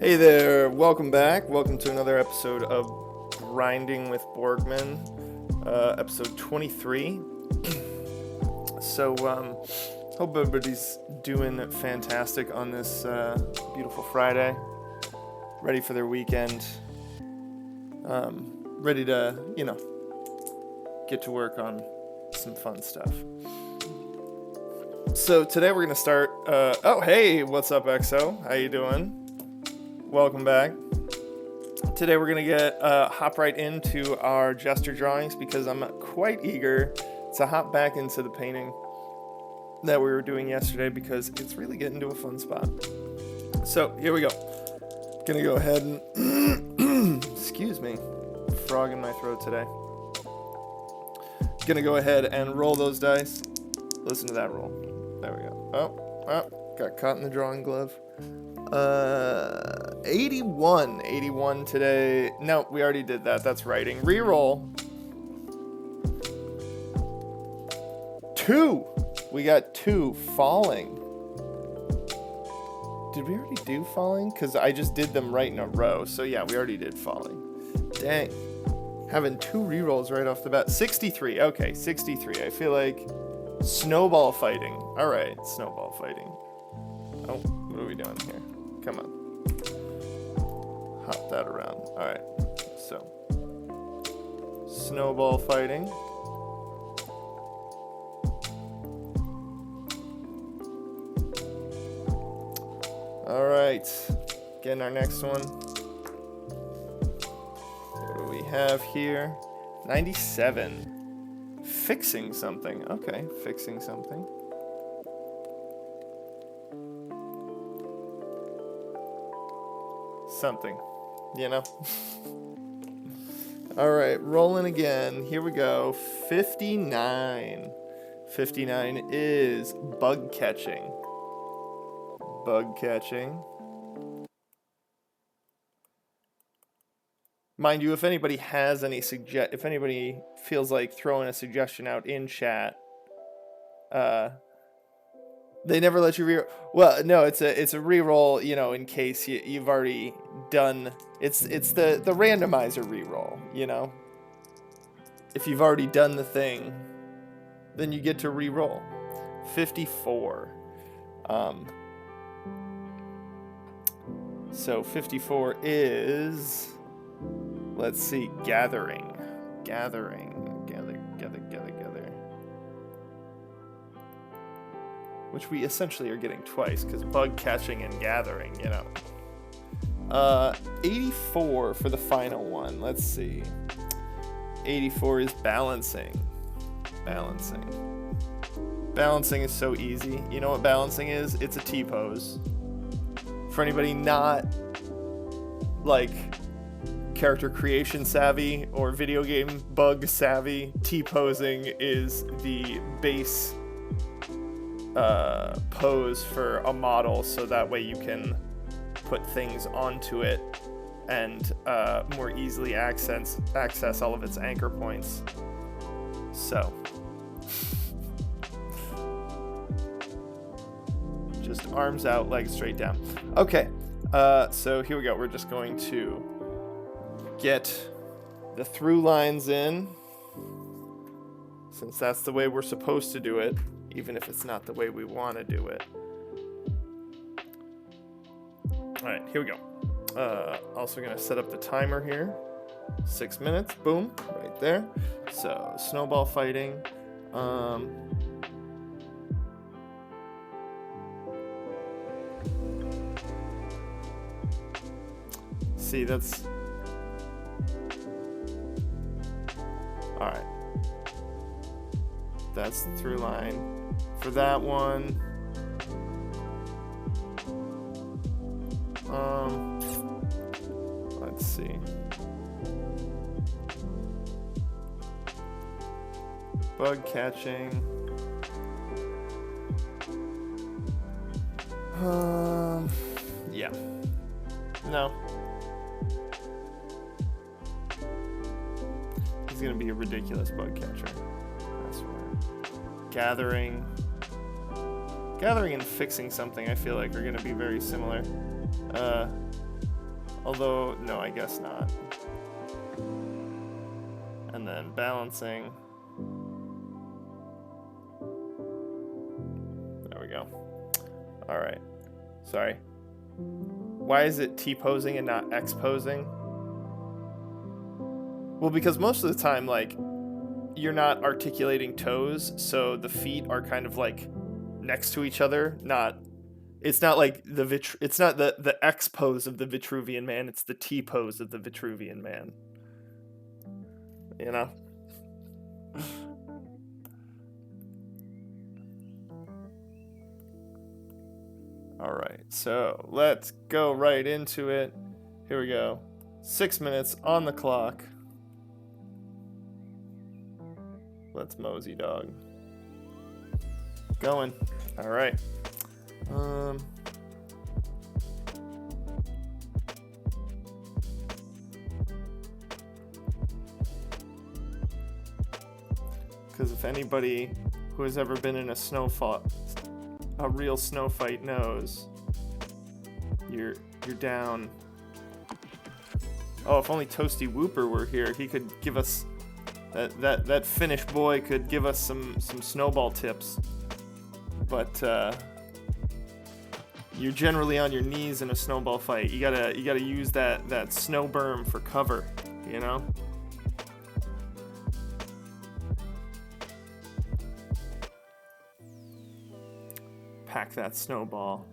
Hey there, welcome back. Welcome to another episode of Grinding with Borgman, episode 23. Hope everybody's doing fantastic on this beautiful Friday. Ready for their weekend. Ready to, get to work on some fun stuff. So today we're going to start, hey, what's up, XO? How you doing? Welcome back. Today we're going to hop right into our gesture drawings because I'm quite eager to hop back into the painting that we were doing yesterday because it's really getting to a fun spot. So here we go. Gonna go ahead and, excuse me, frog in my throat today. Gonna go ahead and roll those dice. Listen to that roll. There we go. Oh, got caught in the drawing glove. 81 today. No, we already did that. That's writing. Reroll. 2. We got 2. Falling. Did we already do falling? Because I just did them right in a row. So yeah, we already did falling. Dang. Having 2 rerolls right off the bat. 63. Okay, 63. I feel like snowball fighting. All right, snowball fighting. Oh, what are we doing here? Come on. Hop that around. All right. So, snowball fighting. All right. Getting our next one. What do we have here? 97. Fixing something. Okay, fixing something. Something, All right, rolling again. Here we go. 59. 59 is bug catching. Bug catching. Mind you, if anybody has any if anybody feels like throwing a suggestion out in chat, they never let you re-roll. Well, no, it's a re-roll, in case you've already done. It's the randomizer re-roll, If you've already done the thing, then you get to re-roll. 54. So 54 is, let's see, gathering. Gather. Which we essentially are getting twice, because bug catching and gathering, 84 for the final one. Let's see. 84 is balancing. Balancing is so easy. You know what balancing is? It's a T-pose. For anybody not, character creation savvy or video game bug savvy, T-posing is the base pose for a model, so that way you can put things onto it and more easily access all of its anchor points. So just arms out, legs straight down. Okay, so here we go. We're just going to get the through lines in, since that's the way we're supposed to do it, even if it's not the way we want to do it. All right, here we go. Also going to set up the timer here. 6 minutes, boom, right there. So, snowball fighting. See, that's... All right. That's the through line for that one. Let's see. Bug catching. Yeah. No. He's gonna be a ridiculous bug catcher. I swear. Gathering and fixing something, I feel like, are going to be very similar. Although, no, I guess not. And then balancing. There we go. All right. Sorry. Why is it T-posing and not X-posing? Well, because most of the time, like, you're not articulating toes, so the feet are kind of like next to each other. It's not like it's not the X pose of the Vitruvian Man. It's the T pose of the Vitruvian Man. You know. All right, so let's go right into it. Here we go. 6 minutes on the clock. Let's mosey, dog. Going. All right. Because if anybody who has ever been in a real snow fight knows, you're down. Oh, if only Toasty Whooper were here, he could give us that Finnish boy could give us some snowball tips. But you're generally on your knees in a snowball fight. You gotta use that snow berm for cover, you know? Pack that snowball.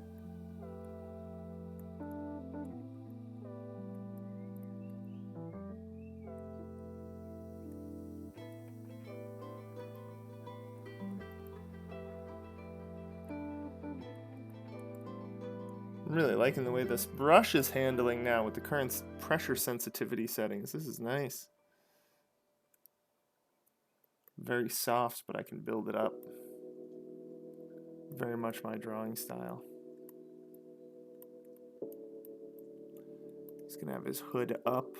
I'm really liking the way this brush is handling now with the current pressure sensitivity settings. This is nice. Very soft, but I can build it up. Very much my drawing style. He's gonna have his hood up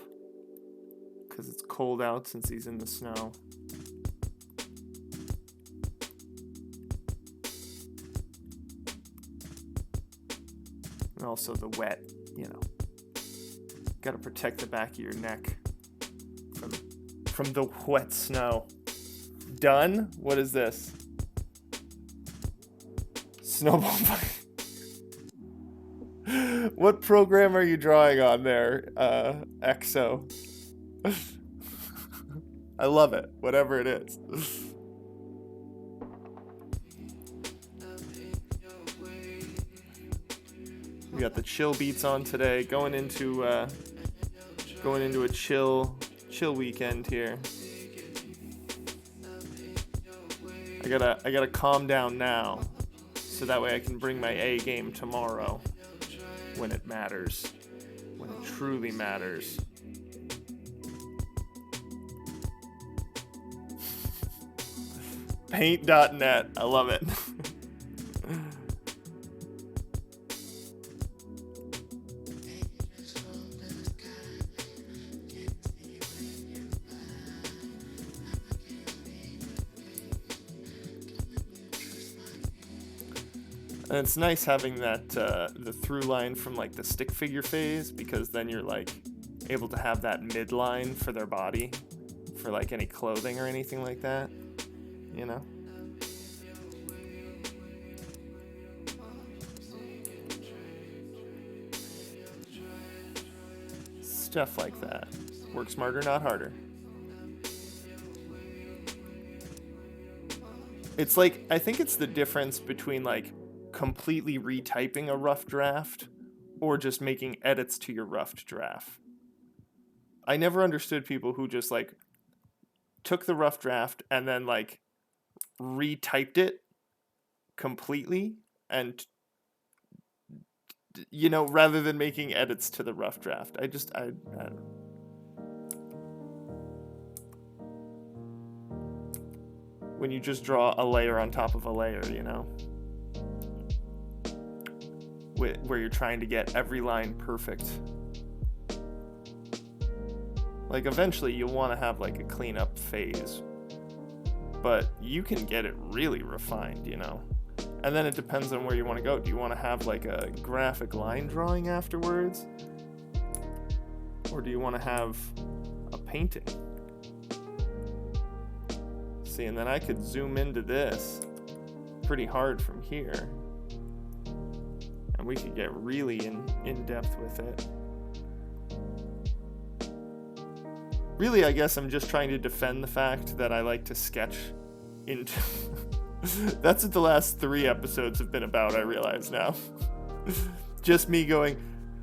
because it's cold out since he's in the snow. And also the wet, you know. Gotta protect the back of your neck from the wet snow. Done? What is this? Snowball fight. What program are you drawing on there, EXO? I love it, whatever it is. We got the chill beats on today, going into a chill weekend here. I gotta calm down now, so that way I can bring my A game tomorrow, when it matters, when it truly matters. Paint.net, I love it. And it's nice having that the through line from like the stick figure phase, because then you're like able to have that midline for their body for like any clothing or anything like that, you know? Stuff like that. Work smarter, not harder. It's like, I think it's the difference between like completely retyping a rough draft or just making edits to your rough draft. I never understood people who just like took the rough draft and then like retyped it completely, and you know, rather than making edits to the rough draft. I don't know. When you just draw a layer on top of a layer, you know? Where you're trying to get every line perfect. Like, eventually you'll want to have like a cleanup phase, but you can get it really refined, you know? And then it depends on where you want to go. Do you want to have like a graphic line drawing afterwards? Or do you want to have a painting? See, and then I could zoom into this pretty hard from here. And we could get really in depth with it. Really, I guess I'm just trying to defend the fact that I like to sketch into... That's what the last 3 episodes have been about, I realize now. Just me going,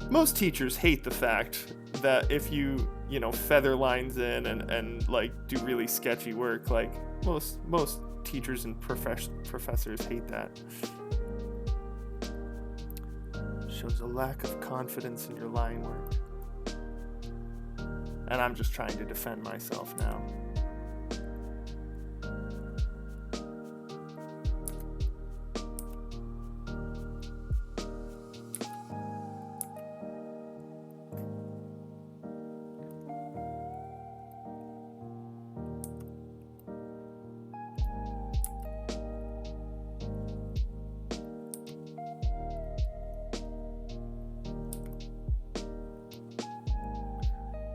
most teachers hate the fact that if you feather lines in and like do really sketchy work, like most teachers and professors hate that. Shows a lack of confidence in your line work. And I'm just trying to defend myself now.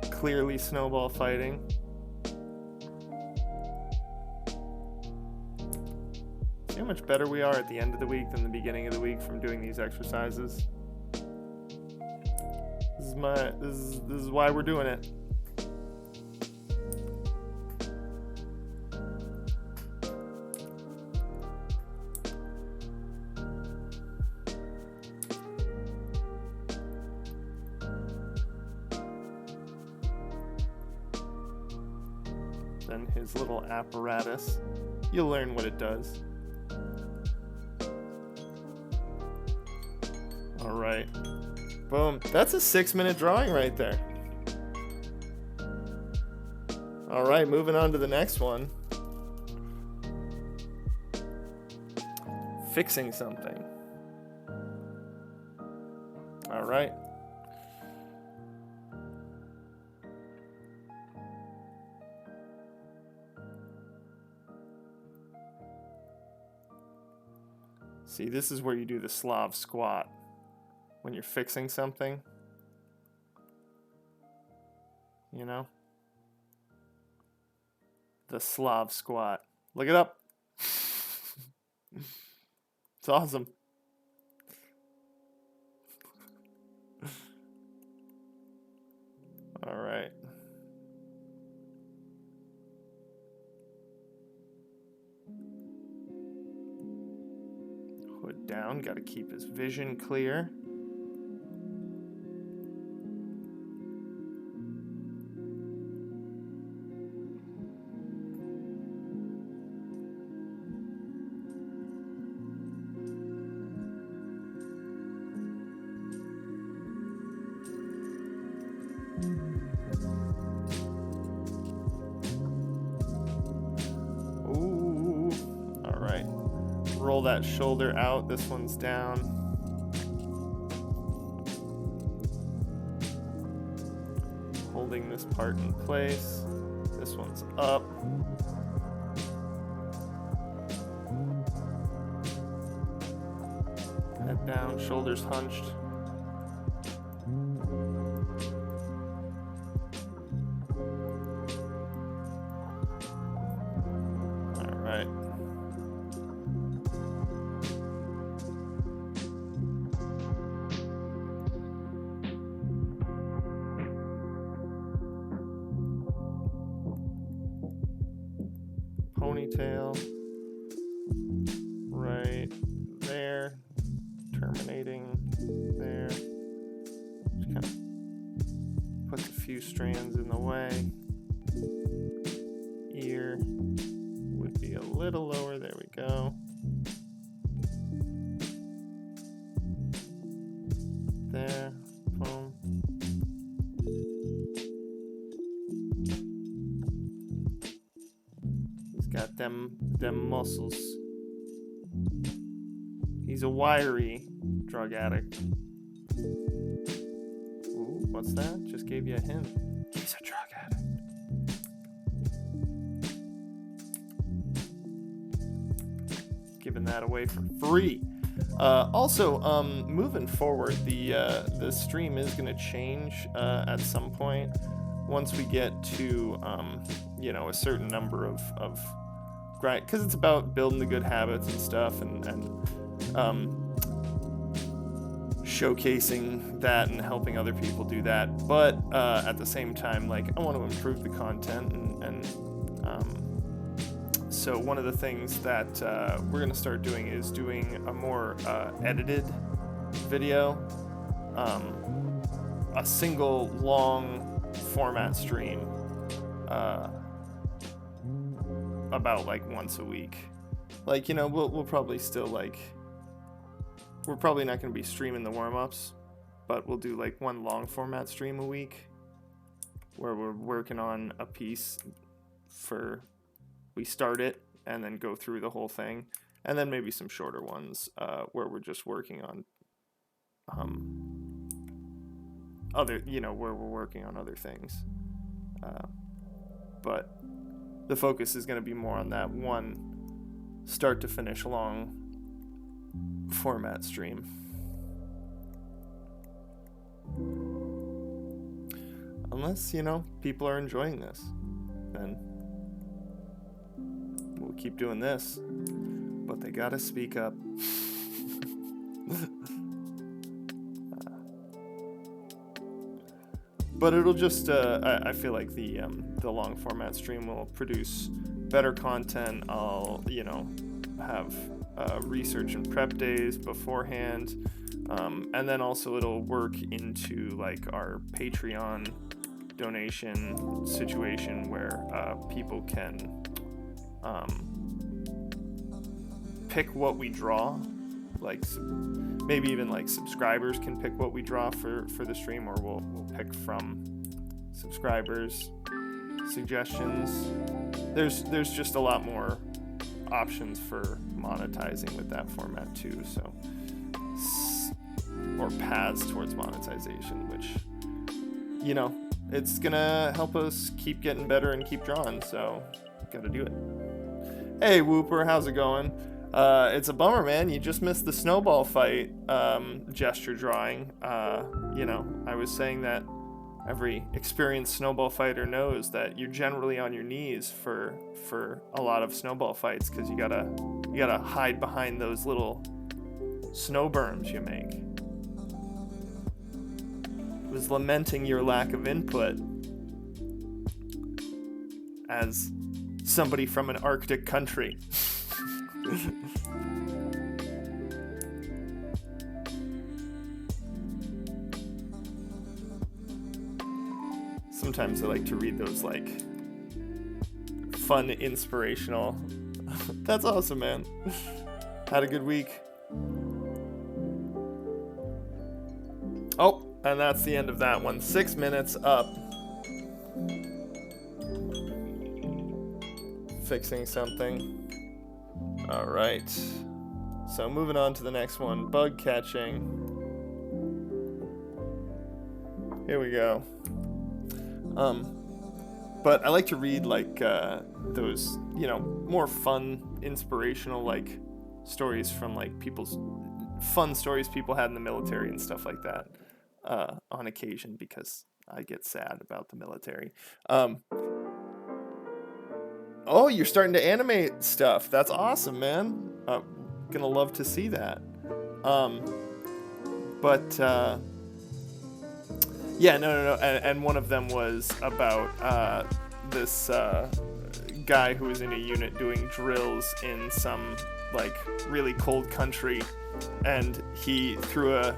Clearly snowball fighting. See how much better we are at the end of the week than the beginning of the week from doing these exercises. This is why we're doing it. Then his little apparatus. You'll learn what it does. Alright. Boom. That's a 6-minute drawing right there. Alright, moving on to the next one. Fixing something. Alright. See, this is where you do the Slav squat. When you're fixing something. You know? The Slav squat. Look it up. It's awesome. All right. Hood down, got to keep his vision clear. Ooh, all right. Roll that shoulder out. This one's down. Holding this part in place. This one's up. Head down, shoulders hunched. All right. Ponytail right there, terminating there. Just kind of puts a few strands in the way. Ear would be a little lower. There we go. There, boom. Got them muscles. He's a wiry drug addict. Ooh, what's that? Just gave you a hint. He's a drug addict. Giving that away for free. Also, moving forward, the stream is going to change at some point once we get to a certain number of grind, because it's about building the good habits and stuff, and showcasing that and helping other people do that. But at the same time, like, I want to improve the content, and so one of the things that we're going to start doing is doing a more edited video, a single long format stream, about like once a week. Like, we'll probably still, like, we're probably not going to be streaming the warm-ups, but we'll do like one long format stream a week where we're working on a piece we start it and then go through the whole thing, and then maybe some shorter ones where we're just working on where we're working on other things, but the focus is going to be more on that one start to finish long format stream. Unless, people are enjoying this, then we'll keep doing this. But they gotta speak up. But it'll just, I feel like the long format stream will produce better content. I'll, have research and prep days beforehand. And then also it'll work into like our Patreon donation situation where people can pick what we draw. Like maybe even like subscribers can pick what we draw for the stream, or we'll pick from subscribers' suggestions. There's just a lot more options for monetizing with that format too, so or paths towards monetization, which it's gonna help us keep getting better and keep drawing, so gotta do it. Hey Whooper, how's it going? It's a bummer, man. You just missed the snowball fight gesture drawing. I was saying that every experienced snowball fighter knows that you're generally on your knees for a lot of snowball fights, because you gotta hide behind those little snow berms you make. I was lamenting your lack of input as somebody from an Arctic country. Sometimes I like to read those like fun, inspirational. That's awesome, man. Had a good week. Oh, and that's the end of that one. 6 minutes up. Fixing something. All right. So moving on to the next one, bug catching. Here we go. But I like to read like those, more fun, inspirational like stories from like people's fun stories people had in the military and stuff like that on occasion, because I get sad about the military. Oh, you're starting to animate stuff. That's awesome, man. Gonna love to see that. Yeah, no. And one of them was about this guy who was in a unit doing drills in some like really cold country, and he threw a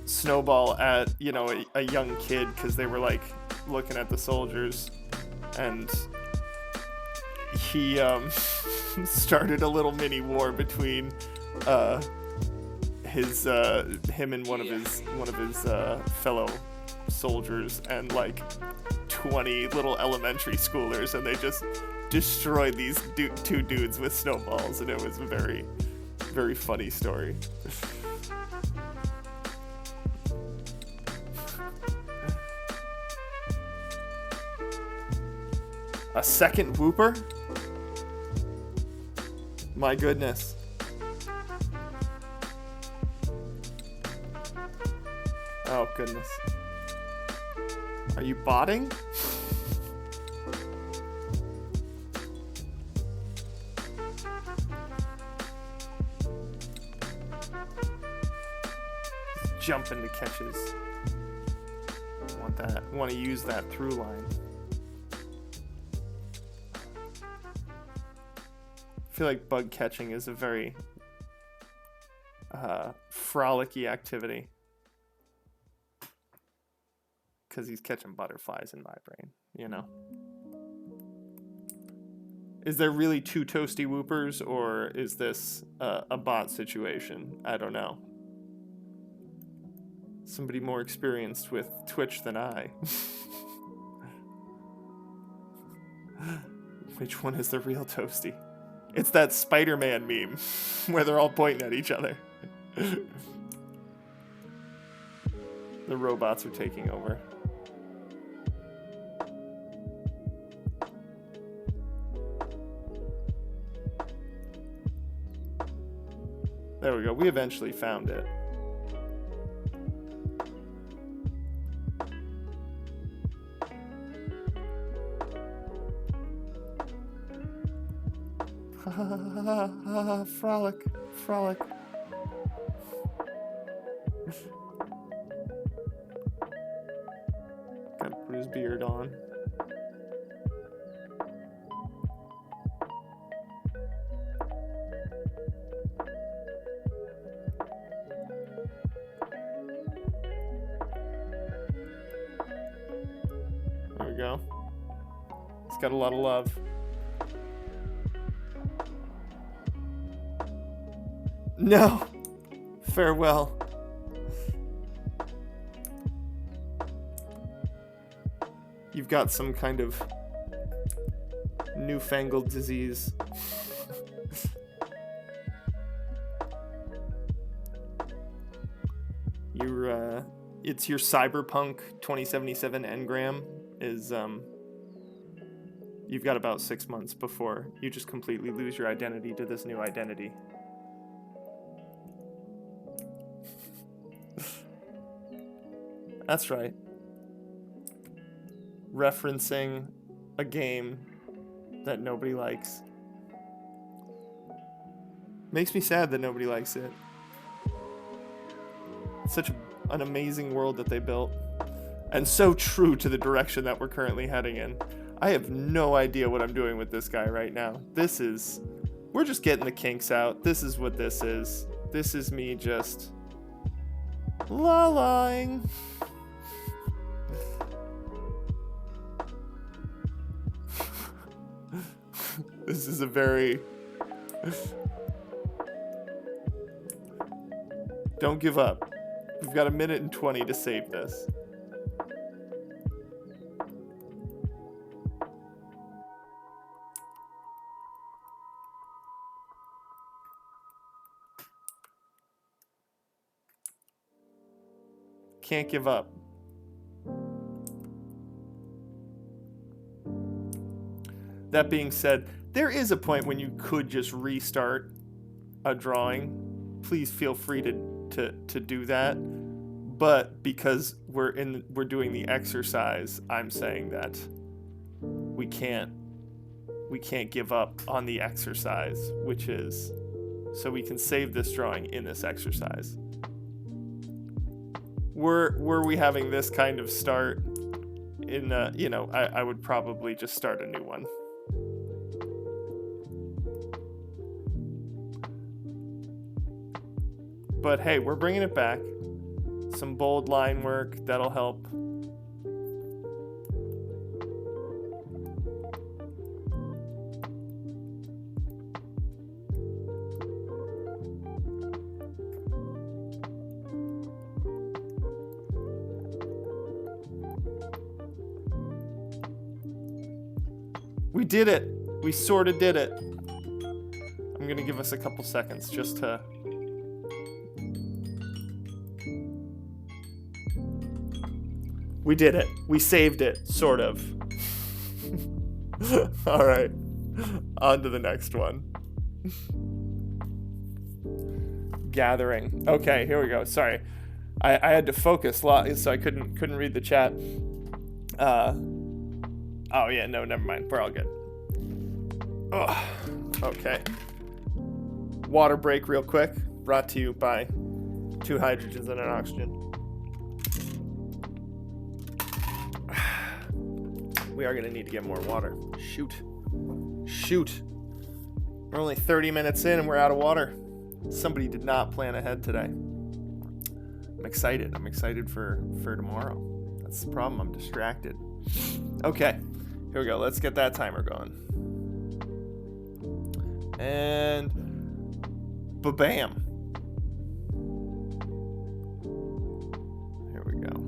snowball at a young kid because they were like looking at the soldiers, and he started a little mini war between him and one of his fellow soldiers and like 20 little elementary schoolers, and they just destroyed these two dudes with snowballs, and it was a very, very funny story. A second whooper? My goodness. Oh, goodness. Are you botting? Jump into catches. Want to use that through line. I feel like bug catching is a very frolicky activity. Because he's catching butterflies in my brain, you know. Is there really two Toasty Whoopers, or is this a bot situation? I don't know. Somebody more experienced with Twitch than I. Which one is the real Toasty? It's that Spider-Man meme where they're all pointing at each other. The robots are taking over. There we go. We eventually found it. Frolic, frolic. Gotta put his beard on. There we go. He's got a lot of love. No. Farewell. You've got some kind of newfangled disease. It's your Cyberpunk 2077 engram is, you've got about 6 months before you just completely lose your identity to this new identity. That's right. Referencing a game that nobody likes. Makes me sad that nobody likes it. It's such an amazing world that they built. And so true to the direction that we're currently heading in. I have no idea what I'm doing with this guy right now. We're just getting the kinks out. This is what this is. This is me just la-lying. This is a very... Don't give up. We've got 1:20 to save this. Can't give up. That being said, there is a point when you could just restart a drawing. Please feel free to do that. But because we're doing the exercise, I'm saying that we can't give up on the exercise, which is so we can save this drawing in this exercise. Were we having this kind of start in I would probably just start a new one. But hey, we're bringing it back. Some bold line work, that'll help. We did it. We sort of did it. I'm going to give us a couple seconds just to... We did it. We saved it, sort of. All right. On to the next one. Gathering. Okay, here we go. Sorry. I had to focus a lot, so I couldn't read the chat. Oh yeah, no, never mind. We're all good. Oh, okay. Water break real quick. Brought to you by 2 hydrogens and an oxygen. We are gonna need to get more water. Shoot. We're only 30 minutes in and we're out of water. Somebody did not plan ahead today. I'm excited. I'm excited for tomorrow. That's the problem. I'm distracted. Okay, here we go. Let's get that timer going. And ba-bam. Here we go.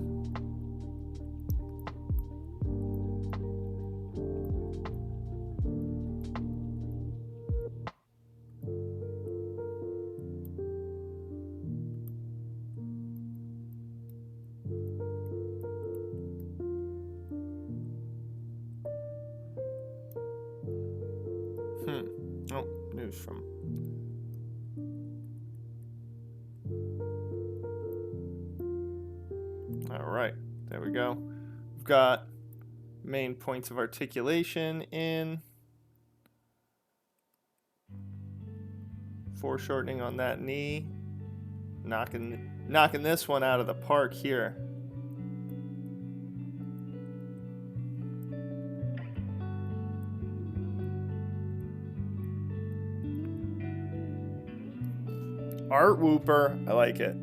Oh, news from... All right, there we go. We've got main points of articulation in. Foreshortening on that knee. Knocking this one out of the park here. Art Whooper, I like it.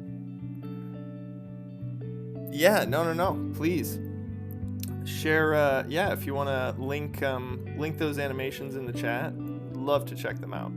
Yeah, no, please share. Yeah, if you want to link those animations in the chat, love to check them out.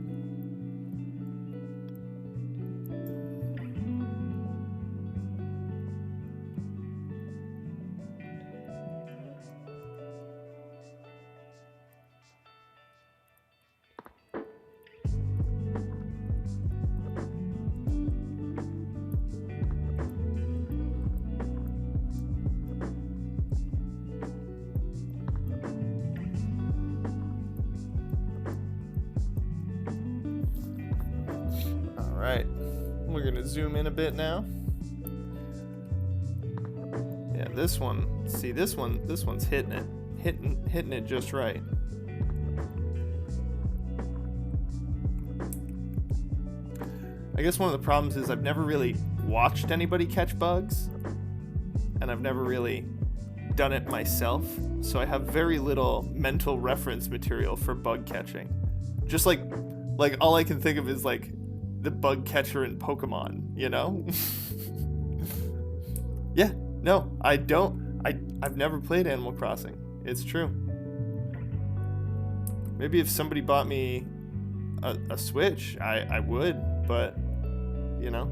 Alright, we're gonna zoom in a bit now. Yeah, this one, see this one's hitting it just right. I guess one of the problems is I've never really watched anybody catch bugs, and I've never really done it myself, so I have very little mental reference material for bug catching. Just like all I can think of is like the bug catcher in Pokemon, you know? Yeah, no, I've never played Animal Crossing. It's true. Maybe if somebody bought me a Switch, I would, but, you know,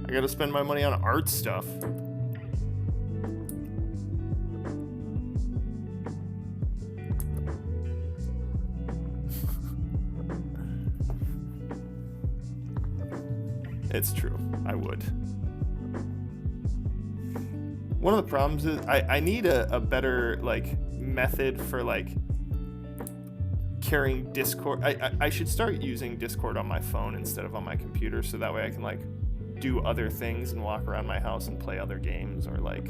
I gotta spend my money on art stuff. It's true, I would. One of the problems is I need a better like method for like carrying Discord. I should start using Discord on my phone instead of on my computer, so that way I can like do other things and walk around my house and play other games, or like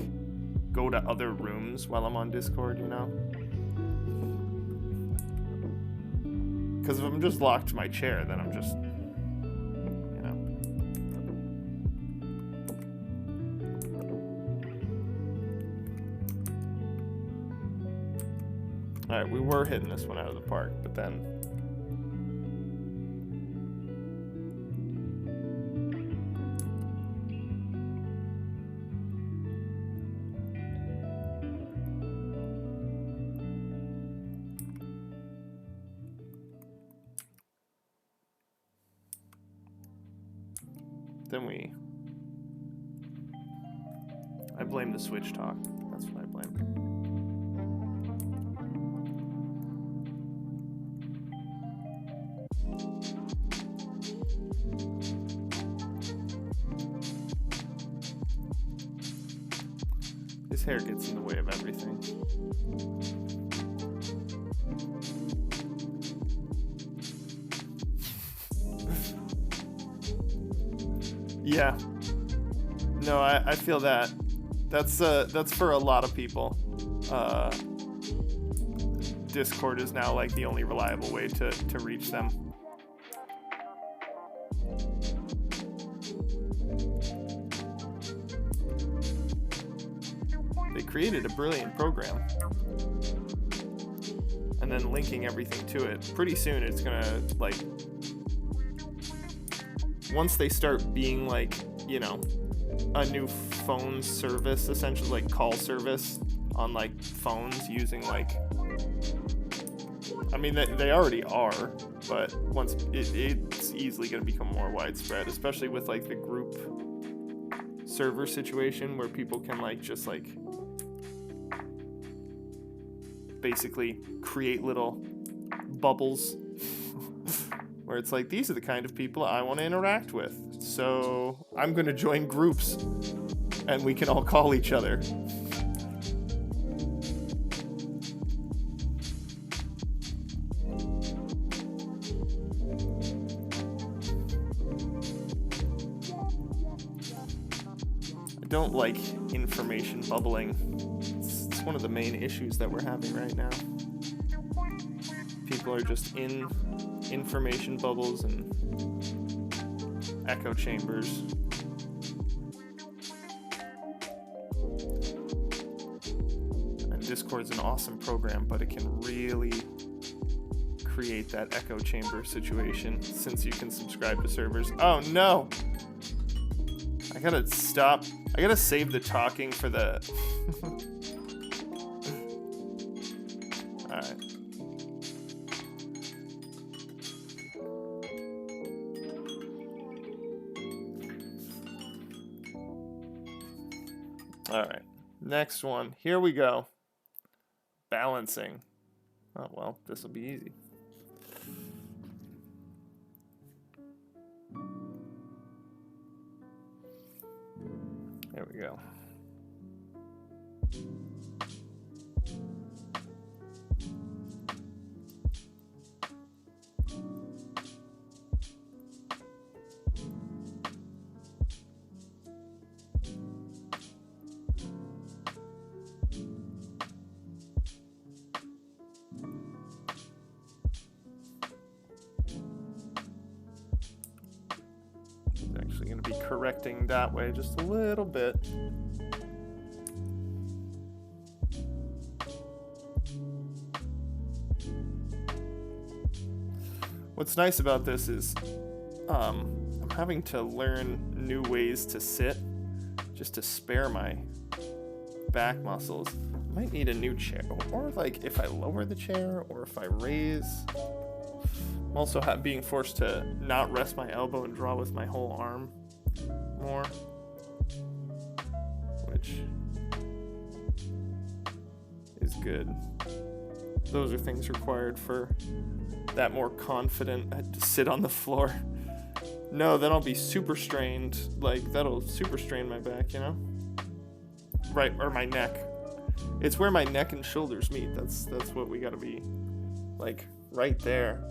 go to other rooms while I'm on Discord, you know? Because if I'm just locked to my chair, then I'm just... Alright, we were hitting this one out of the park, but then... I blame the Switch talk. That's what I blame. His hair gets in the way of everything. Yeah. No, I feel that. That's for a lot of people. Discord is now like the only reliable way to reach them. They created a brilliant program. And then linking everything to it. Pretty soon it's gonna, like, once they start being like, you know, a new phone service, essentially, like call service on like phones using like, I mean they already are, but once it's easily going to become more widespread, especially with like the group server situation where people can like just like basically create little bubbles where it's like, these are the kind of people I want to interact with, so I'm going to join groups and we can all call each other. I don't like information bubbling. It's one of the main issues that we're having right now. People are just in information bubbles and echo chambers. And Discord's an awesome program, but it can really create that echo chamber situation since you can subscribe to servers. Oh no! I gotta stop. I gotta save the talking for the... Alright. Alright. Next one. Here we go. Balancing. Oh, well, this will be easy. There we go. It's actually going to be correcting that way just a little bit. What's nice about this is I'm having to learn new ways to sit just to spare my back muscles. I might need a new chair, or like if I lower the chair or if I raise. I'm also being forced to not rest my elbow and draw with my whole arm more, which is good. Those are things required for that more confident sit on the floor. No, then I'll be super strained. Like, that'll super strain my back, you know? Right, or my neck. It's where my neck and shoulders meet. That's what we gotta be, like, right there.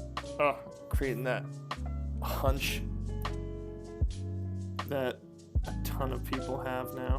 Creating that hunch that a ton of people have now.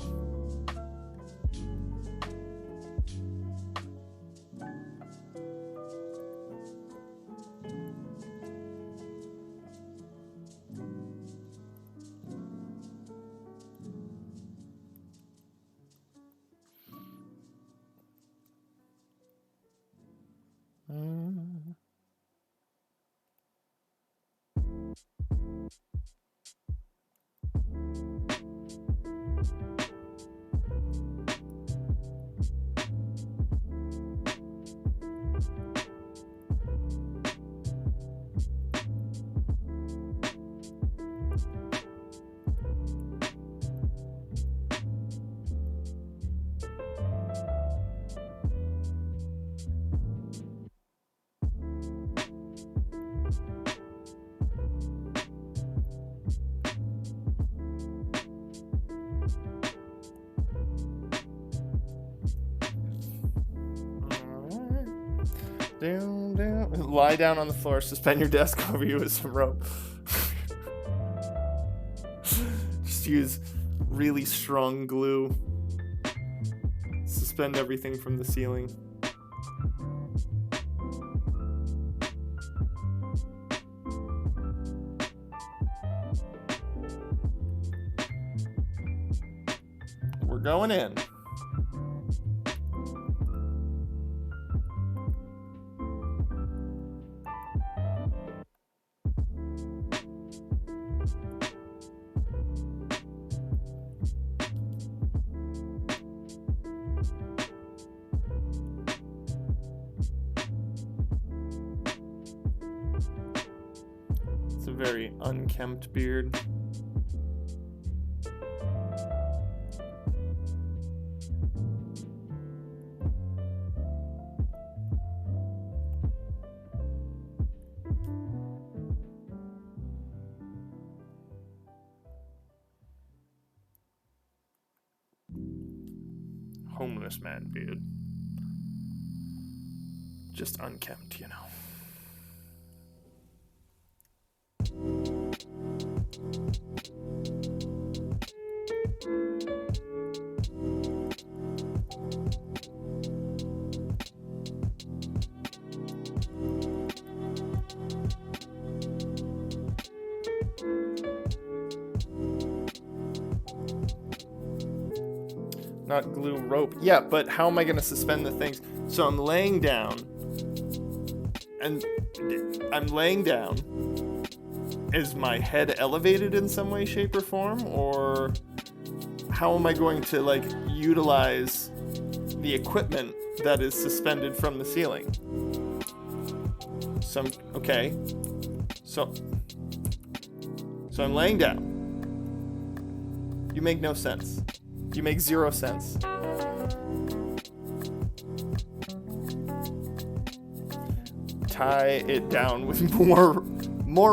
Lie down on the floor, suspend your desk over you with some rope. Just use really strong glue. Suspend everything from the ceiling. We're going in. It's a very unkempt beard. Homeless man beard. Just unkempt, you know. Not glue, rope. Yeah, but how am I going to suspend the things? So I'm laying down. And I'm laying down. Is my head elevated in some way, shape, or form? Or how am I going to, like, utilize the equipment that is suspended from the ceiling? Okay. So I'm laying down. You make no sense. You make 0 sense. Tie it down with more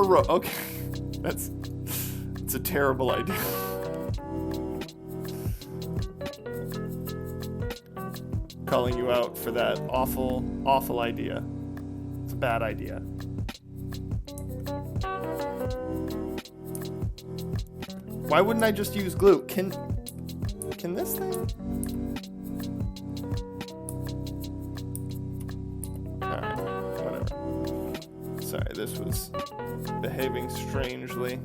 rope. Okay, that's a terrible idea. Calling you out for that awful idea. It's a bad idea. Why wouldn't I just use glue? Can this thing? Alright, whatever. Sorry, this was behaving strangely.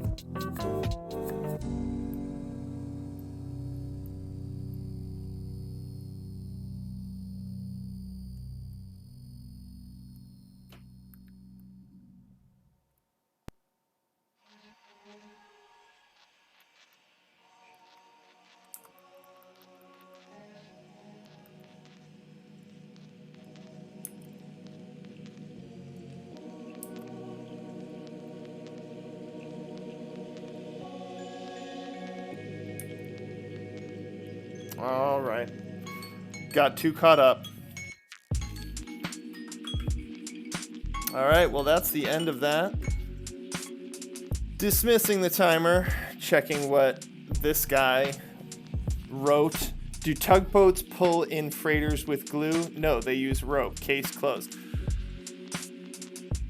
All right. Got too caught up. All right, well, that's the end of that. Dismissing the timer, checking what this guy wrote. Do tugboats pull in freighters with glue? No, they use rope. Case closed.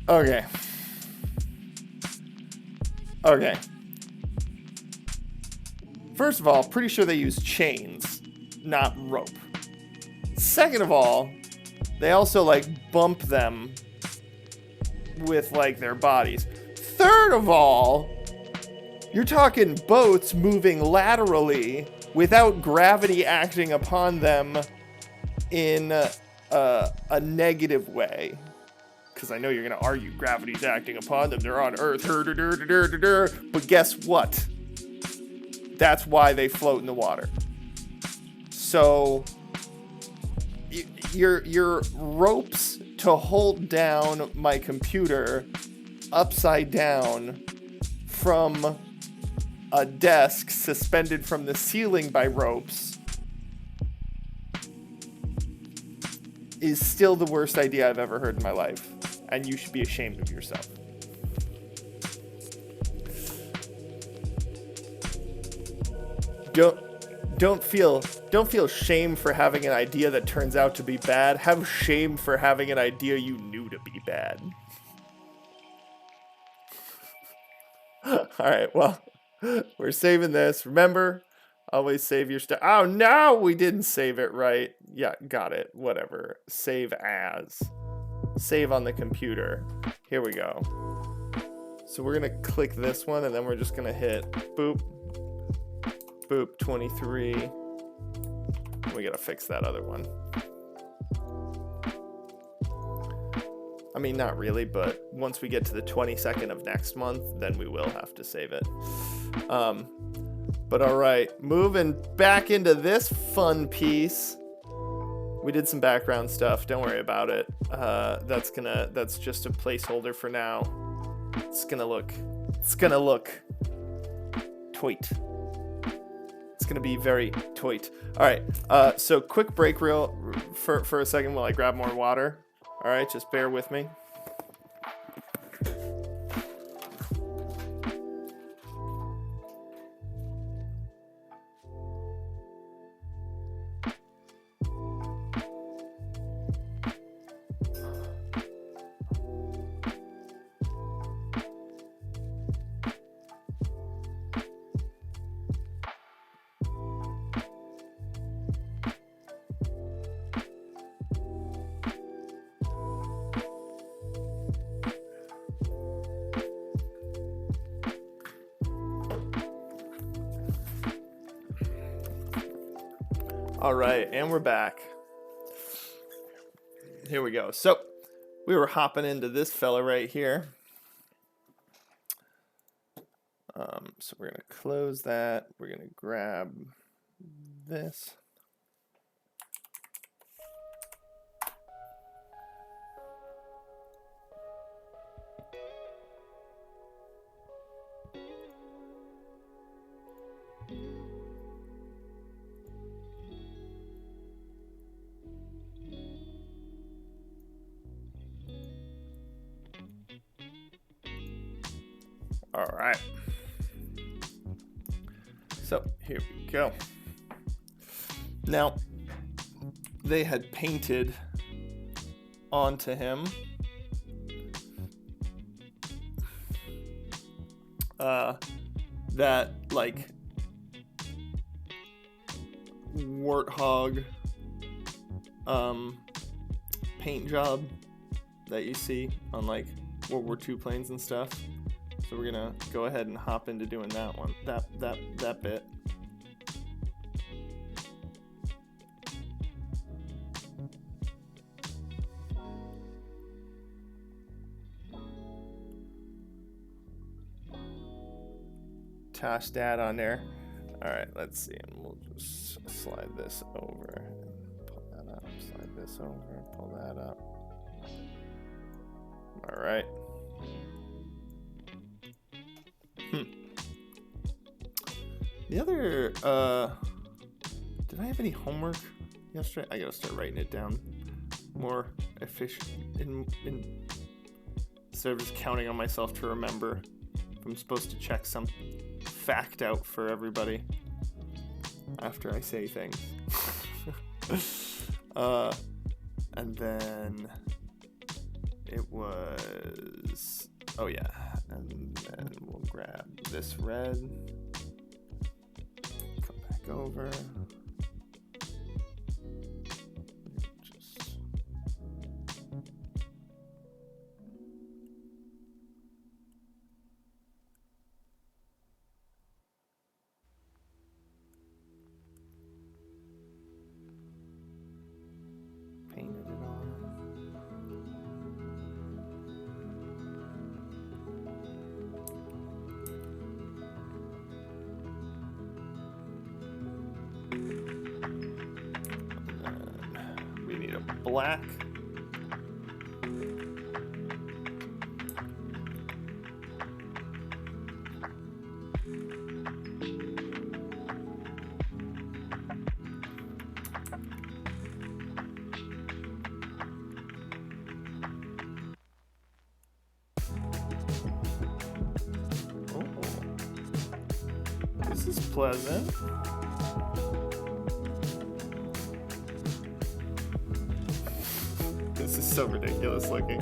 Okay. First of all, pretty sure they use chains, not rope. Second of all, they also, like, bump them with, like, their bodies. Third of all, you're talking boats moving laterally without gravity acting upon them in a negative way. Because I know you're going to argue gravity's acting upon them. They're on Earth. But guess what? That's why they float in the water. So your ropes to hold down my computer upside down from a desk suspended from the ceiling by ropes is still the worst idea I've ever heard in my life, and you should be ashamed of yourself. Don't feel shame for having an idea that turns out to be bad. Have shame for having an idea you knew to be bad. All right, well, we're saving this. Remember, Always save your stuff. Oh, no, we didn't save it right. Yeah, got it. Whatever. Save as. Save on the computer. Here we go. So we're going to click this one, and then we're just going to hit boop, boop, 23. We got to fix that other one. I mean, not really, but once we get to the 22nd of next month, then we will have to save it. But all right, moving back into this fun piece. We did some background stuff. Don't worry about it. That's just a placeholder for now. It's gonna look toit. It's gonna be very toit. All right. So quick break reel for a second while I grab more water. All right, just bear with me. All right, and we're back. Here we go. So we were hopping into this fella right here. So we're going to close that. We're going to grab this. All right. So here we go. Now, they had painted onto him that like warthog paint job that you see on like World War II planes and stuff. So we're gonna go ahead and hop into doing that one, that bit. Toss that on there. All right, let's see, and we'll just slide this over and pull that up. Slide this over, pull that up. All right. The other, did I have any homework yesterday? I gotta start writing it down more efficient instead of just counting on myself to remember if I'm supposed to check some fact out for everybody after I say things. And then it was, oh yeah, and then we'll grab this red, come back over, just painted it on. We need a black. Oh, this is pleasant. This is so ridiculous looking.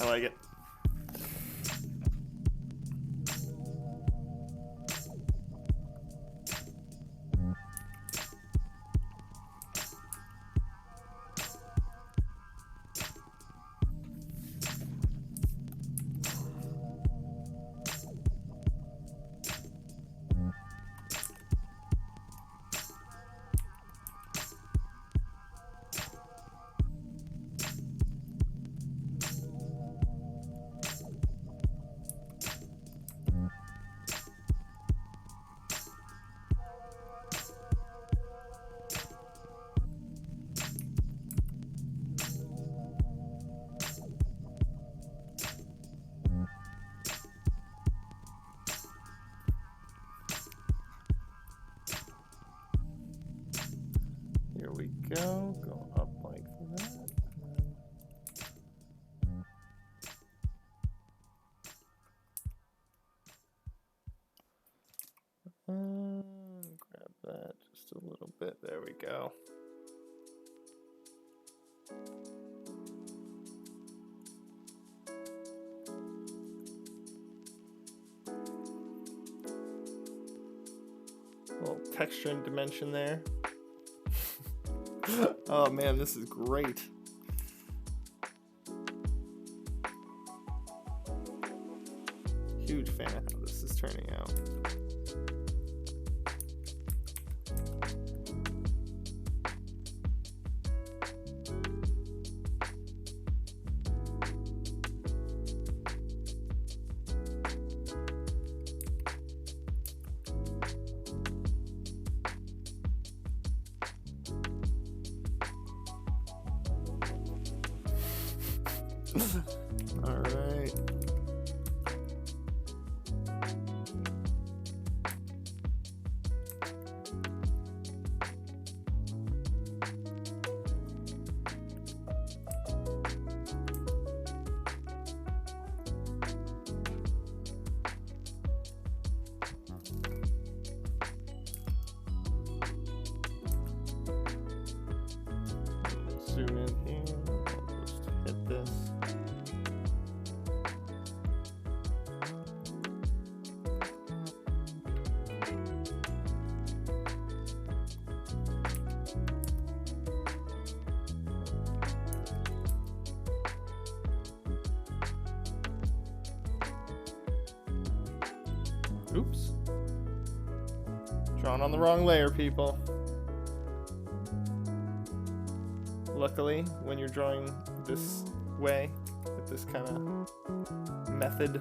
I like it. Here we go. Go up like that. Grab that just a little bit. There we go. A little texture and dimension there. Oh man, this is great. Huge fan of how this is turning out. All right. Zoom in here. I'll just hit this. Oops. Drawn on the wrong layer, people. Luckily, when you're drawing this way, with this kind of method,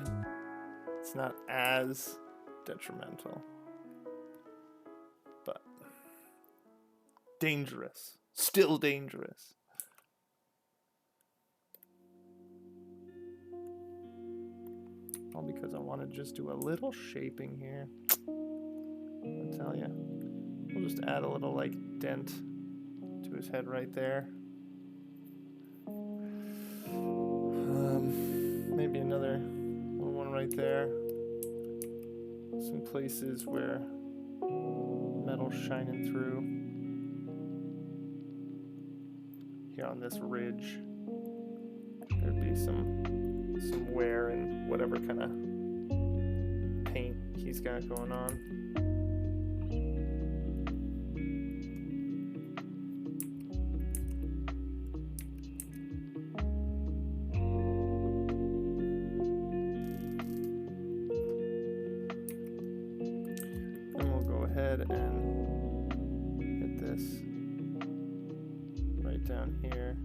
it's not as detrimental. But dangerous. Still dangerous. All because I want to just do a little shaping here. I tell you. We'll just add a little like dent to his head right there. Maybe another little one right there. Some places where metal all shining through here on this ridge. There'd be some wear and whatever kind of paint he's got going on. And we'll go ahead and hit this right down here.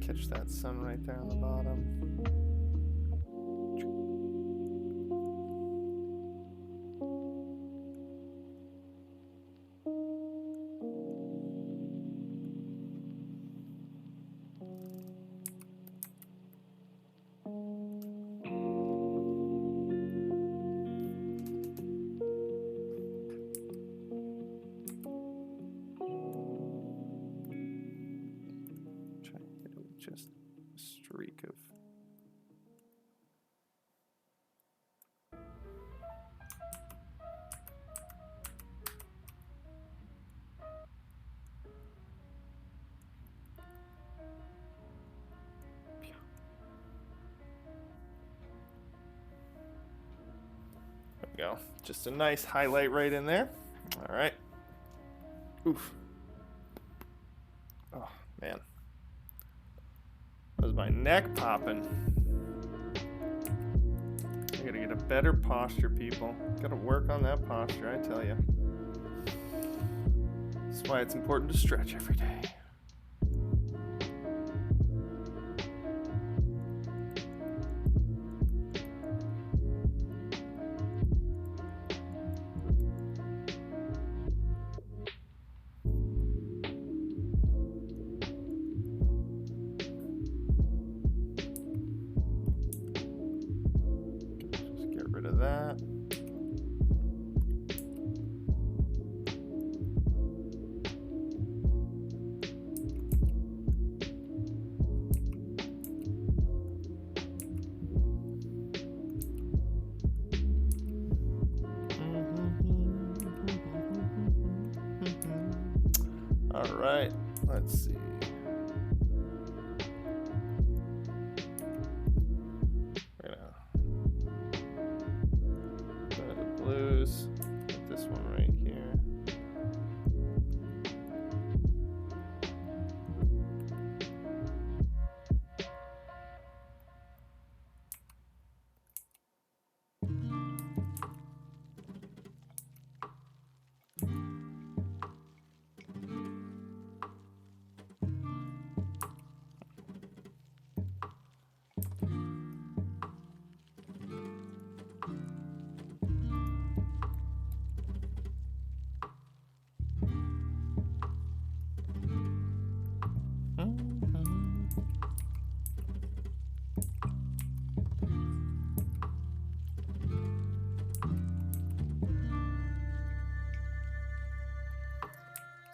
Catch that sun right there on the bottom. Just a streak of there we go. Just a nice highlight right in there. All right. Oof. Oh man. Was my neck popping? I gotta get a better posture, people. Gotta work on that posture, I tell you. That's why it's important to stretch every day. That. All right, let's see. Blues. Put this one right here.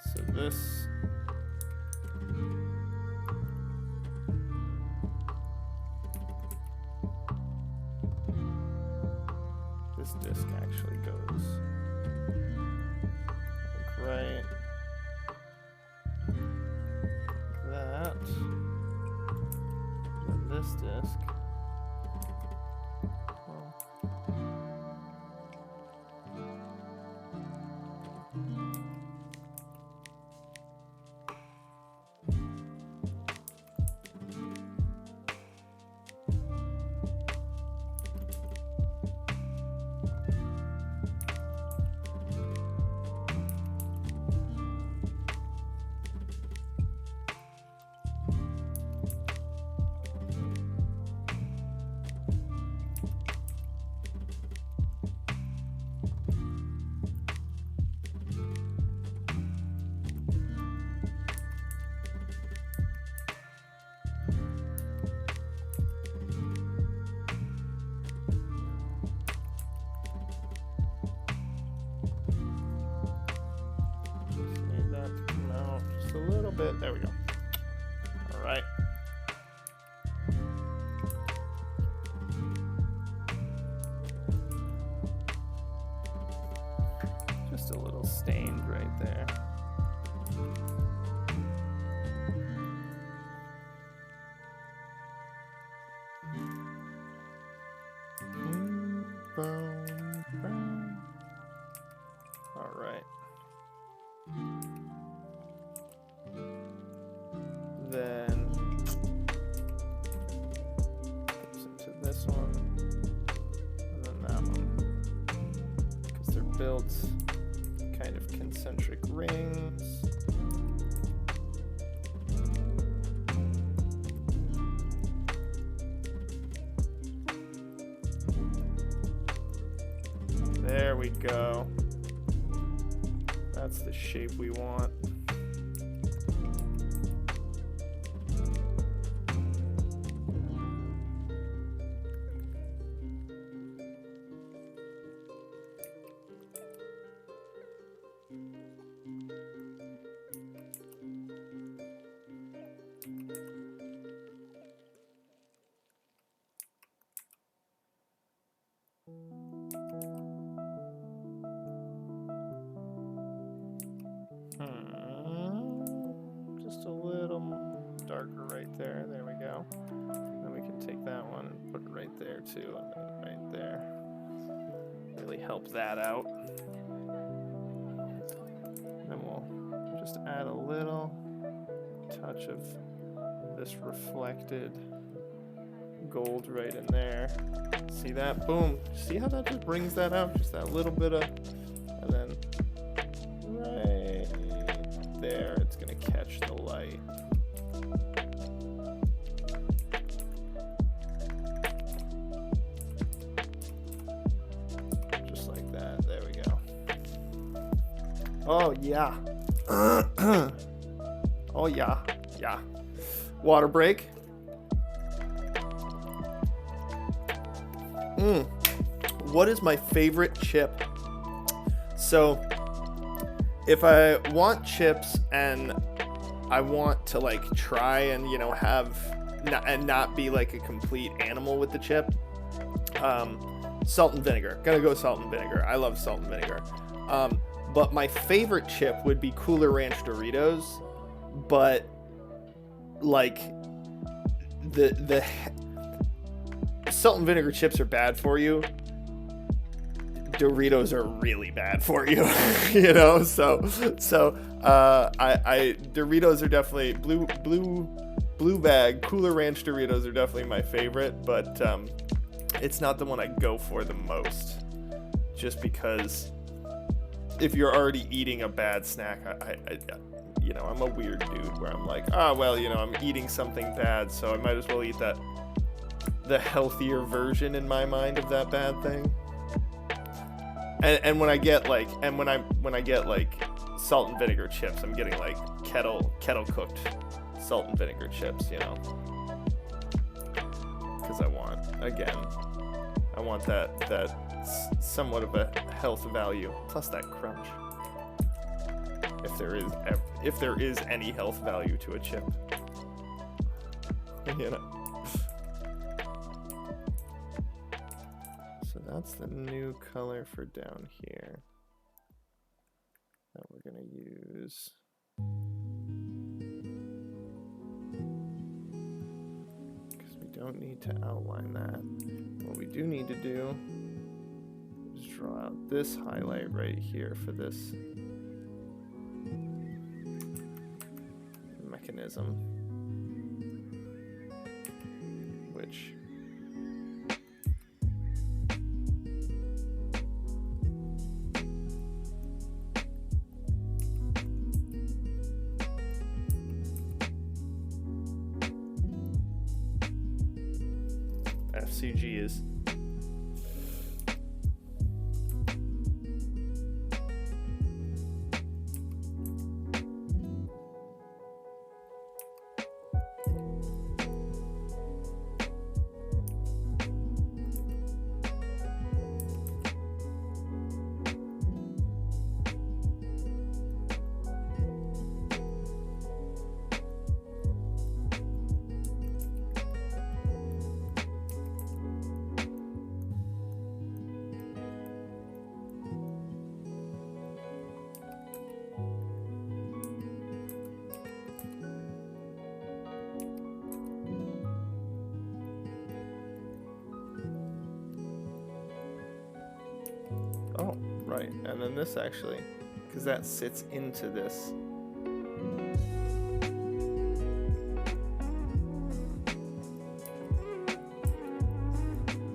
So this disc actually goes like right that, then this disc. little bit. There we go. All right. Just a little stained right there. All right. Then goes into this one, and then that one, because they're built kind of concentric rings. There we go. That's the shape we want. Just a little darker right there. There we go. Then we can take that one and put it right there too, and then right there. Really help that out. Then we'll just add a little touch of this reflected gold right in there. See that? Boom. See how that just brings that out? Just that little bit of, and then right there, it's gonna catch the light. Just like that. There we go. Oh yeah. Oh yeah. Yeah. Water break. What is my favorite chip? So if I want chips and I want to like try and, you know, have not be like a complete animal with the chip, salt and vinegar. Gotta go salt and vinegar. I love salt and vinegar. But my favorite chip would be Cooler Ranch Doritos, but like the salt and vinegar chips are bad for you. Doritos are really bad for you, you know. So I Doritos are definitely blue bag Cooler Ranch Doritos are definitely my favorite, but it's not the one I go for the most, just because if you're already eating a bad snack, I you know, I'm a weird dude where I'm like, well, you know, I'm eating something bad, so I might as well eat the healthier version in my mind of that bad thing. And when I get like, when I get like salt and vinegar chips, I'm getting like kettle cooked salt and vinegar chips, you know, because I want that somewhat of a health value, plus that crunch. If there is any health value to a chip, you know. So that's the new color for down here that we're gonna use. Because we don't need to outline that. What we do need to do is draw out this highlight right here for this mechanism, which FCG is Oh, right. And then this actually, because that sits into this.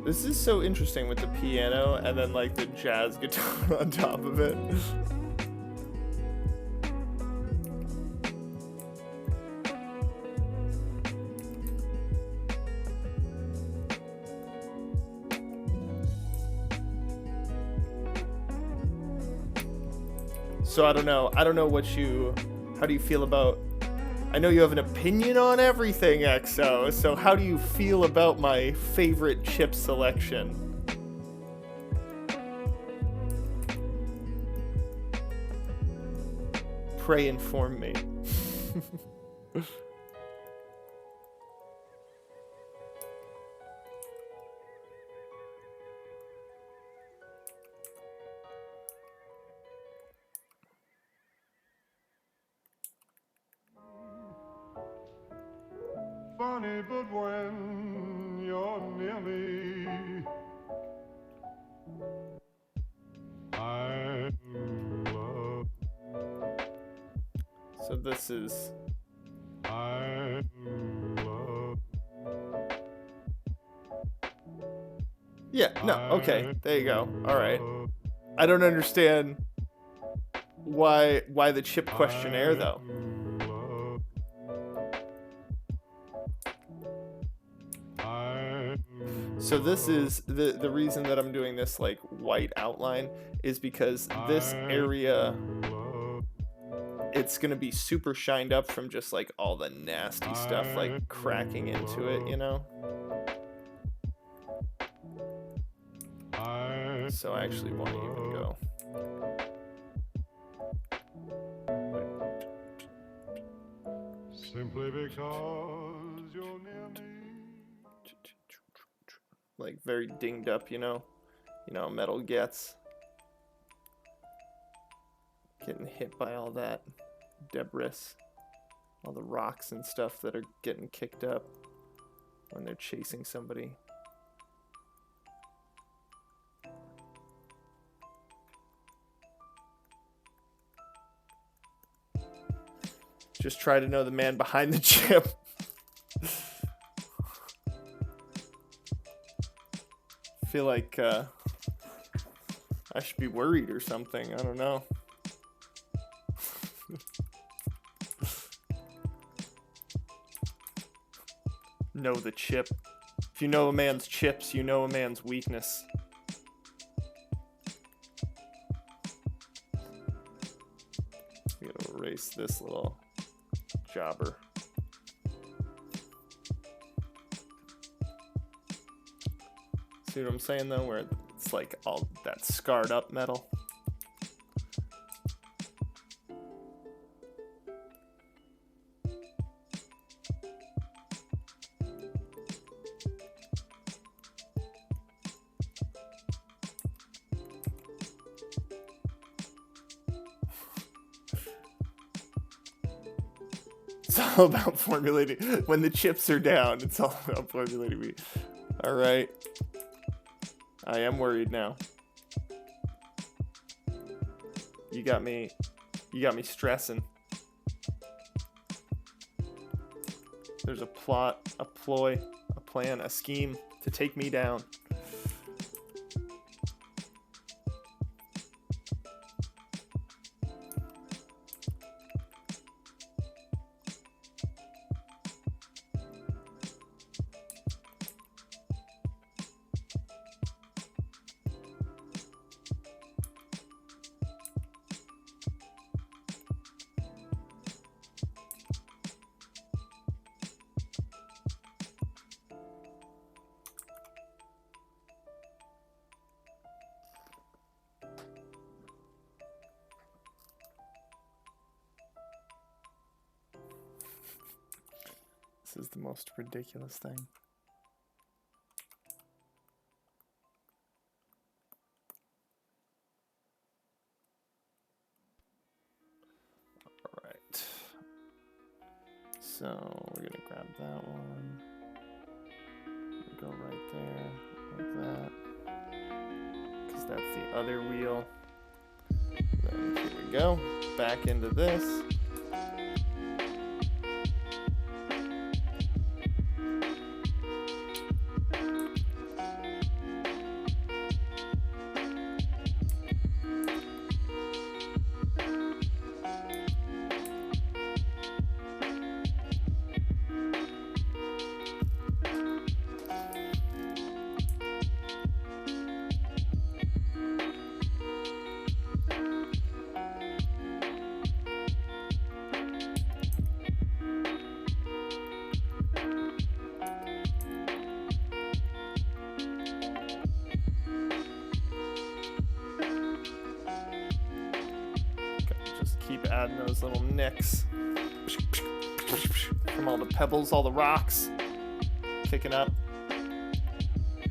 This is so interesting with the piano and then like the jazz guitar on top of it. So I don't know how do you feel about, I know you have an opinion on everything, XO, so how do you feel about my favorite chip selection? Pray inform me. Funny, but when you're near me, I love. So this is. I love. Yeah, no, okay, there you go. All right. I don't understand why the chip questionnaire though. So this is the reason that I'm doing this like white outline is because this area, it's gonna be super shined up from just like all the nasty stuff like cracking into it, you know? So I actually won't even go. Simply because you're near me. Like very dinged up, you know? You know how metal gets. Getting hit by all that debris. All the rocks and stuff that are getting kicked up when they're chasing somebody. Just try to know the man behind the chip. Feel like I should be worried or something. I don't know. Know the chip. If you know a man's chips, you know a man's weakness. We gotta erase this little jobber. See what I'm saying though? Where it's like all that scarred up metal. It's all about formulating. When the chips are down, it's all about formulating me. All right. I am worried now. You got me stressing. There's a plot, a ploy, a plan, a scheme to take me down. This is the most ridiculous thing. All right. So we're gonna grab that one. Go right there, like that. Because that's the other wheel. Then here we go. Back into this. Keep adding those little nicks from all the pebbles, all the rocks kicking up.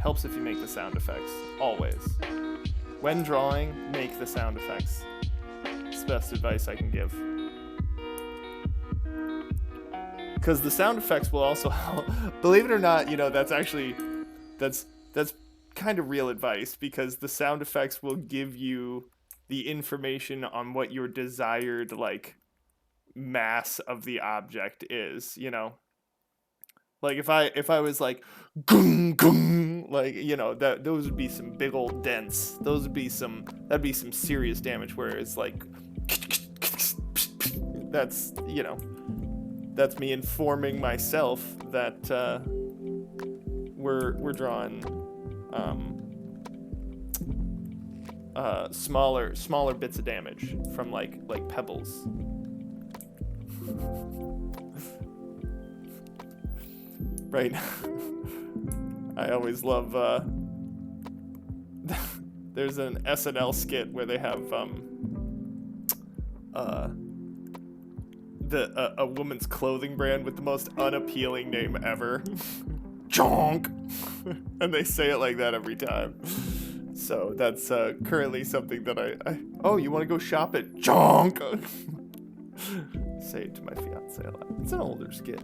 Helps if you make the sound effects, always. When drawing, make the sound effects. It's the best advice I can give. Because the sound effects will also help. Believe it or not, that's kind of real advice, because the sound effects will give you the information on what your desired mass of the object is, like if I was like gung gung, that those would be some big old dents. That'd be some serious damage, whereas that's that's me informing myself that we're drawing smaller bits of damage from like pebbles. Right. I always love there's an SNL skit where they have a woman's clothing brand with the most unappealing name ever. Jonk. And they say it like that every time. So that's currently something that I oh, you want to go shop at Jonk? Say it to my fiance a lot. It's an older skit,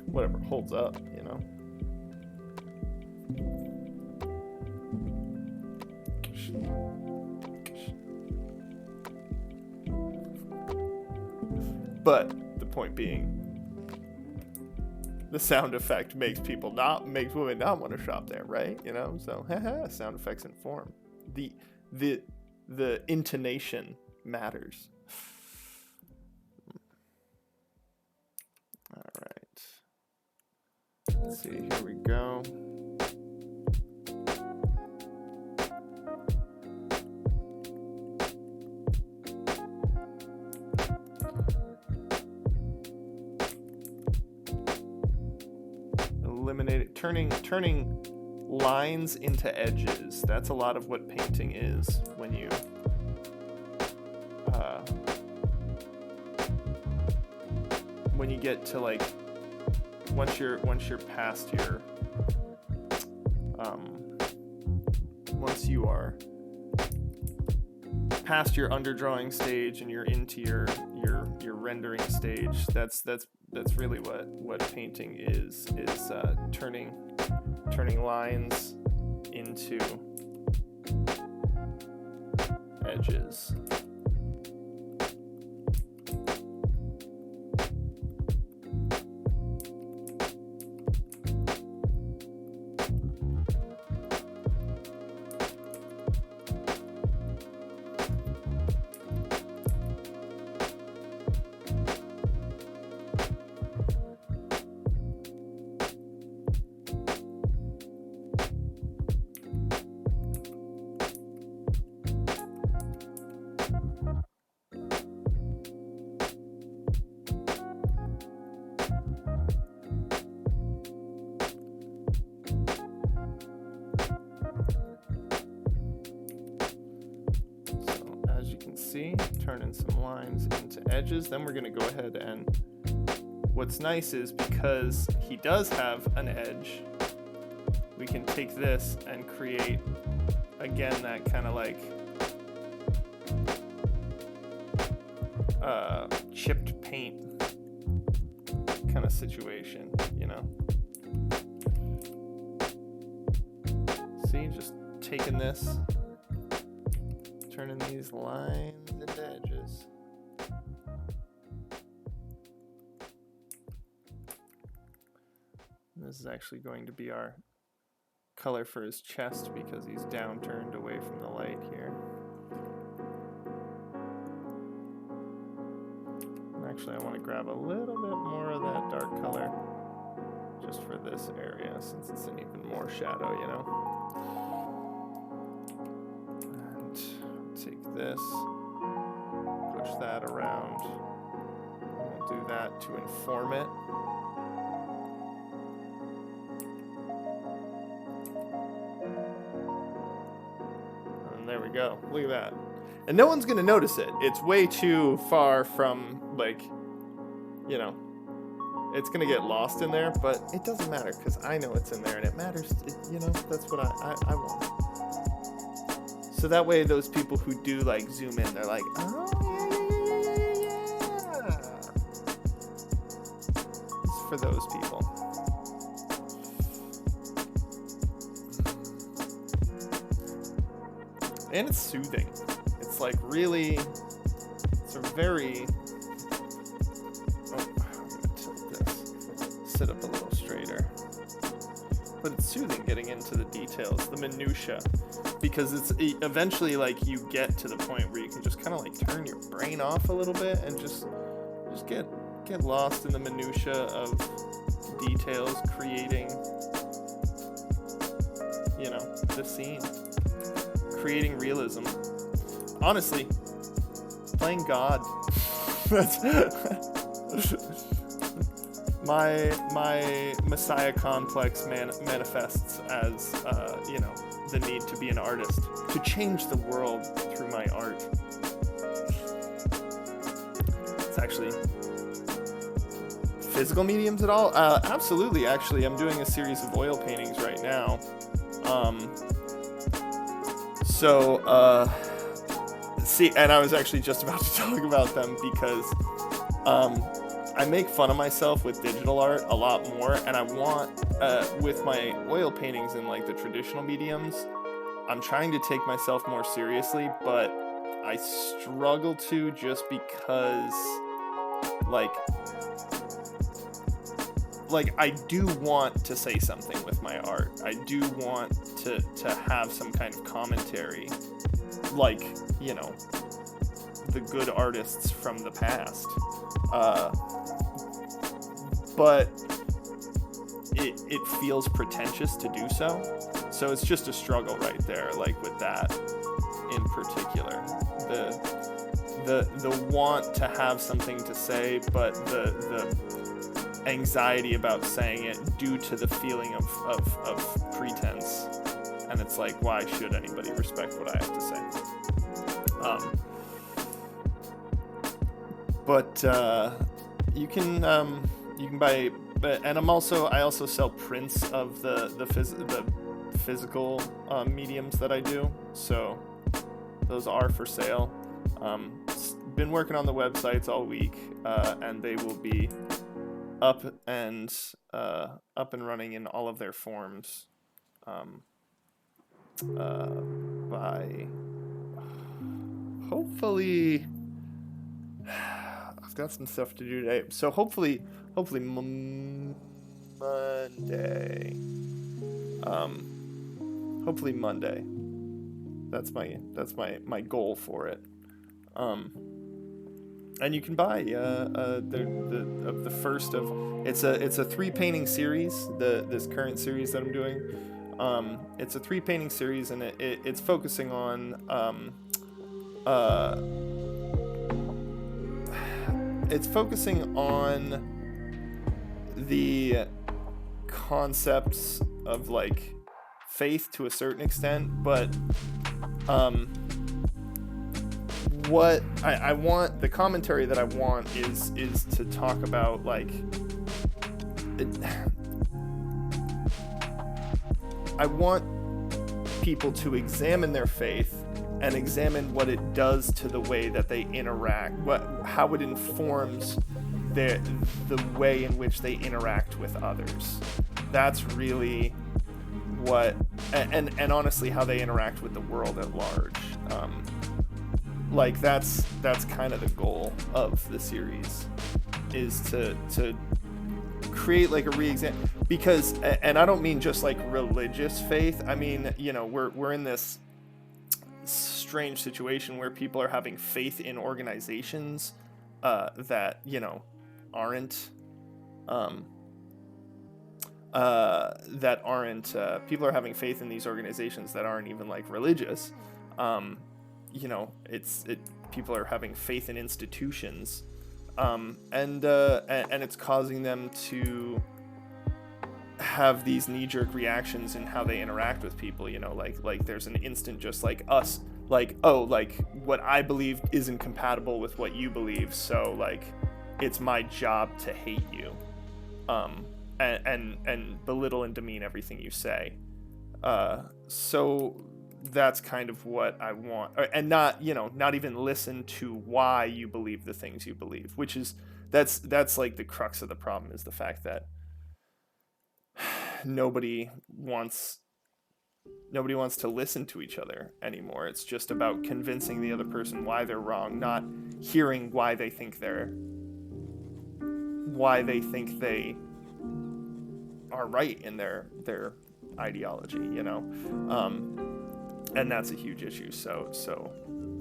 but whatever, holds up, But the point being, the sound effect makes women not want to shop there, right? So sound effects inform. The intonation matters. All right. Let's see, here we go. Turning lines into edges. That's a lot of what painting is when you get to once you're past your once you are past your underdrawing stage and you're into your rendering stage, that's really what painting is turning lines into edges. Turning some lines into edges. Then we're going to go ahead, and what's nice is because he does have an edge, we can take this and create again that kind of chipped paint kind of situation, See, just taking this, turning these lines into edges. This is actually going to be our color for his chest because he's downturned away from the light here. And actually, I want to grab a little bit more of that dark color just for this area since it's an even more shadow, you know. And take this, push that around. We'll do that to inform it. There we go. Look at that. And no one's going to notice it. It's way too far from, like, you know, it's going to get lost in there, but it doesn't matter because I know it's in there and it matters. You know, that's what I want. So that way those people who do, like, zoom in, they're like, oh, yeah. It's for those people. And it's soothing. It's like really, it's a very, oh, I'm gonna tilt this, sit up a little straighter. But it's soothing getting into the details, the minutia, because it's eventually like you get to the point where you can just kind of like turn your brain off a little bit and just get lost in the minutia of details, creating, you know, the scene. Creating realism. Honestly, playing God. That's my Messiah complex manifests as you know, the need to be an artist, to change the world through my art. It's actually physical mediums at all? Absolutely. Actually, I'm doing a series of oil paintings right now. So, see, and I was actually just about to talk about them because I make fun of myself with digital art a lot more, and I want, with my oil paintings in like the traditional mediums, I'm trying to take myself more seriously, but I struggle to just because, like I do want to say something with my art. I do want to have some kind of commentary, like, you know, the good artists from the past. But it feels pretentious to do so. So it's just a struggle right there, like with that in particular. The want to have something to say, but the anxiety about saying it due to the feeling of pretense. And it's like, why should anybody respect what I have to say? But you can buy, and I also sell prints of the physical mediums that I do. So those are for sale. Been working on the websites all week, and they will be up and running in all of their forms by hopefully. I've got some stuff to do today, so hopefully Monday. Hopefully Monday. That's my goal for it. And you can buy the first of it's a 3 painting series. This current series that I'm doing, it's a 3 painting series, and it's focusing on the concepts of like faith to a certain extent, but what I want, the commentary that I want is to talk about like I want people to examine their faith and examine what it does to the way that they interact, how it informs the way in which they interact with others. That's really what, and honestly, how they interact with the world at large. like that's kind of the goal of the series, is to create like a re-example, because, and I don't mean just like religious faith. I mean, you know, we're in this strange situation where people are having faith in organizations that, you know, aren't people are having faith in these organizations that aren't even like religious. You know, people are having faith in institutions, and it's causing them to have these knee-jerk reactions in how they interact with people. You know, like there's an instant just like us, like, oh, like what I believe isn't compatible with what you believe, so like it's my job to hate you, and belittle and demean everything you say. So that's kind of what I want, and not, you know, not even listen to why you believe the things you believe, which is that's like the crux of the problem, is the fact that nobody wants to listen to each other anymore. It's just about convincing the other person why they're wrong, not hearing why they think they are right in their ideology, you know. And that's a huge issue. So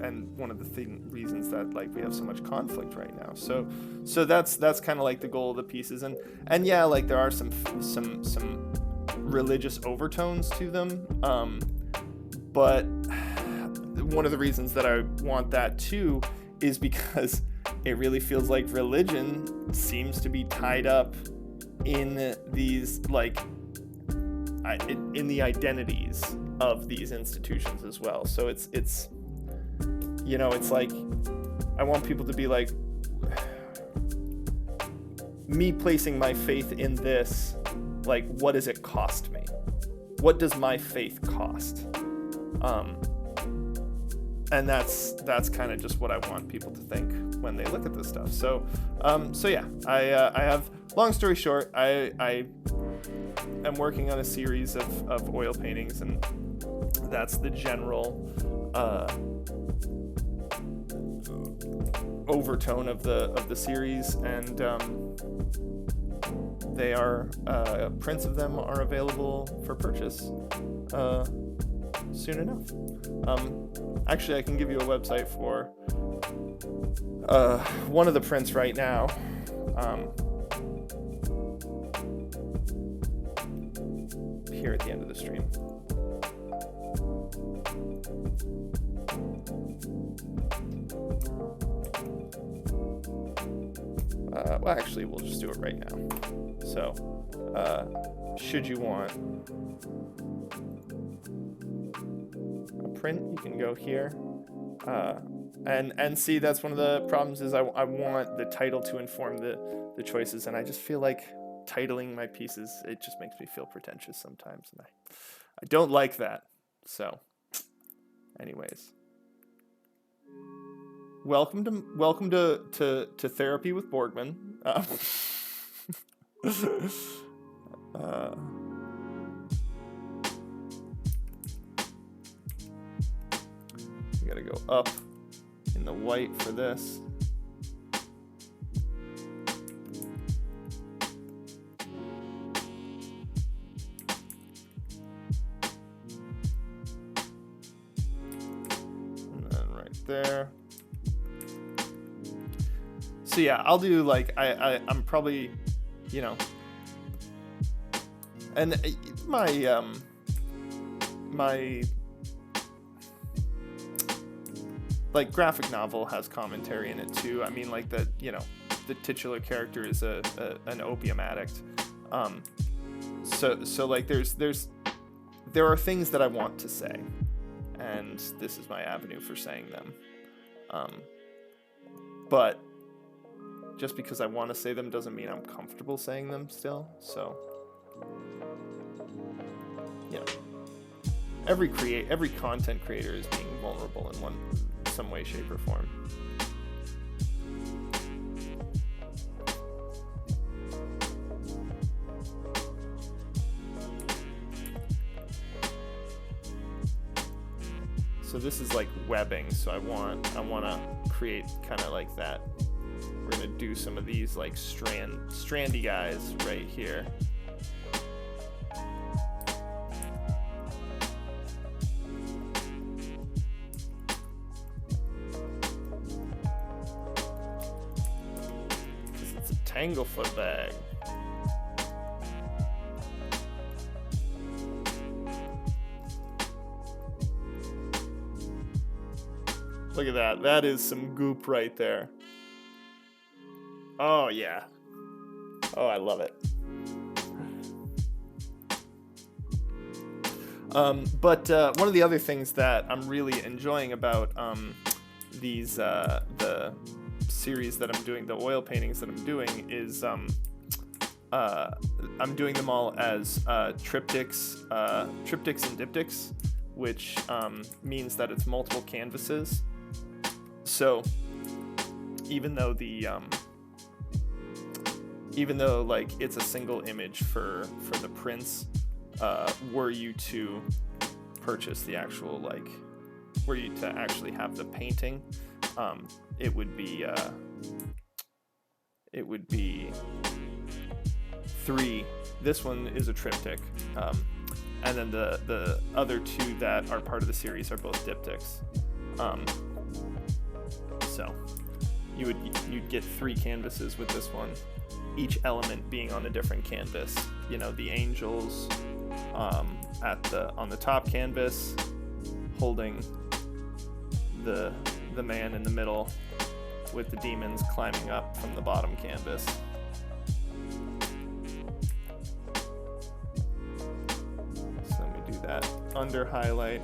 and one of the reasons that like we have so much conflict right now. So that's kind of like the goal of the pieces, and yeah, like there are some religious overtones to them, but one of the reasons that I want that too is because it really feels like religion seems to be tied up in these like in the identities of these institutions as well. So it's you know, it's like I want people to be like, me placing my faith in this, like, what does it cost me? What does my faith cost? And that's kind of just what I want people to think when they look at this stuff. So yeah, I have, long story short, I am working on a series of oil paintings, and that's the general overtone of the series, and they are prints of them are available for purchase soon enough. Actually, I can give you a website for one of the prints right now. Here at the end of the stream. Well, actually, we'll just do it right now. So, should you want a print, you can go here. And see, that's one of the problems, is I want the title to inform the choices, and I just feel like titling my pieces, it just makes me feel pretentious sometimes, and I don't like that. So, anyways. Welcome to therapy with Borgman. We gotta go up in the white for this. And then right there. So yeah, I'll do like, I'm probably, you know, and my like graphic novel has commentary in it too. I mean, like the, you know, the titular character is an opium addict. So like there are things that I want to say, and this is my avenue for saying them. But just because I want to say them doesn't mean I'm comfortable saying them still. So, you know, every content creator is being vulnerable in some way, shape, or form. So this is like webbing, so I want to create kind of like that. We're gonna do some of these like strandy guys right here. It's a tanglefoot bag. Look at that. That is some goop right there. Oh, yeah. Oh, I love it. But one of the other things that I'm really enjoying about these the series that I'm doing, the oil paintings that I'm doing, is I'm doing them all as triptychs and diptychs, which means that it's multiple canvases. So even though like it's a single image for the prints, were you to purchase the actual, like, were you to actually have the painting, it would be 3. This one is a triptych, and then the other 2 that are part of the series are both diptychs. So you'd get 3 canvases with this one, each element being on a different canvas. You know, the angels on the top canvas holding the man in the middle, with the demons climbing up from the bottom canvas. So let me do that under highlight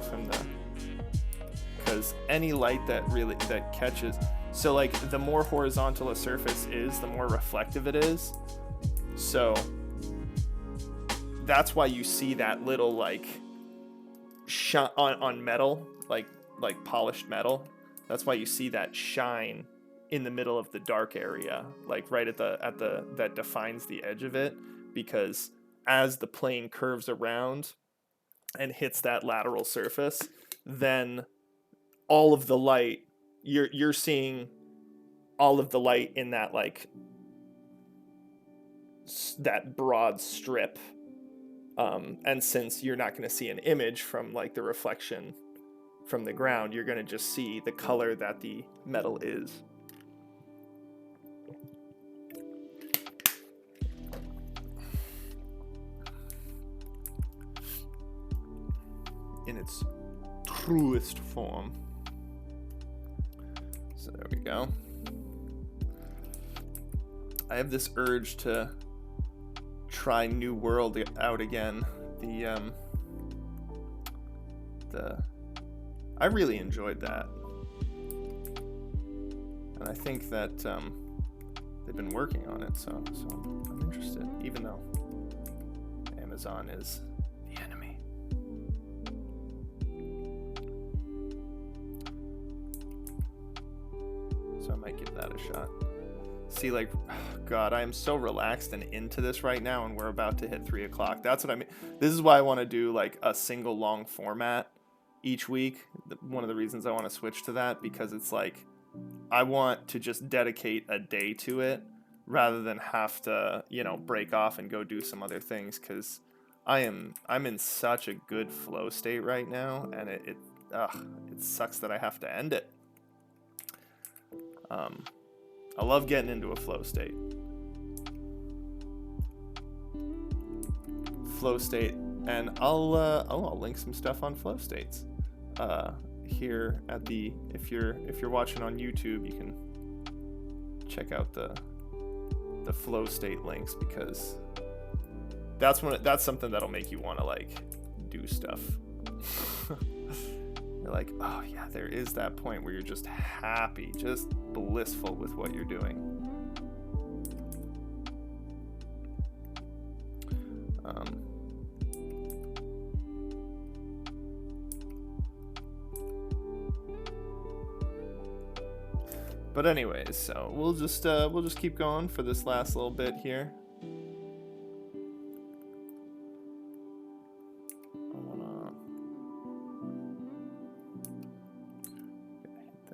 because any light that catches, so like the more horizontal a surface is, the more reflective it is. So that's why you see that little like shine on metal, like polished metal. That's why you see that shine in the middle of the dark area, like right at the that defines the edge of it, because as the plane curves around and hits that lateral surface, then all of the light, you're seeing all of the light in that, like, that broad strip. And since you're not going to see an image from like the reflection from the ground, you're going to just see the color that the metal is. In its truest form. So there we go. I have this urge to try New World out again. I really enjoyed that, and I think that they've been working on it, so I'm interested, even though Amazon is the enemy. So I might give that a shot. See, like, God, I am so relaxed and into this right now, and we're about to hit 3 o'clock. That's what I mean. This is why I want to do like a single long format each week. One of the reasons I want to switch to that, because it's like I want to just dedicate a day to it rather than have to, you know, break off and go do some other things, because I'm in such a good flow state right now, and it sucks that I have to end it. I love getting into a flow state. Flow state, and I'll link some stuff on flow states here at the, if you're watching on YouTube, you can check out the flow state links, because that's something that'll make you want to like do stuff. You're like, oh yeah, there is that point where you're just happy, just blissful with what you're doing. But anyways, so we'll just keep going for this last little bit here.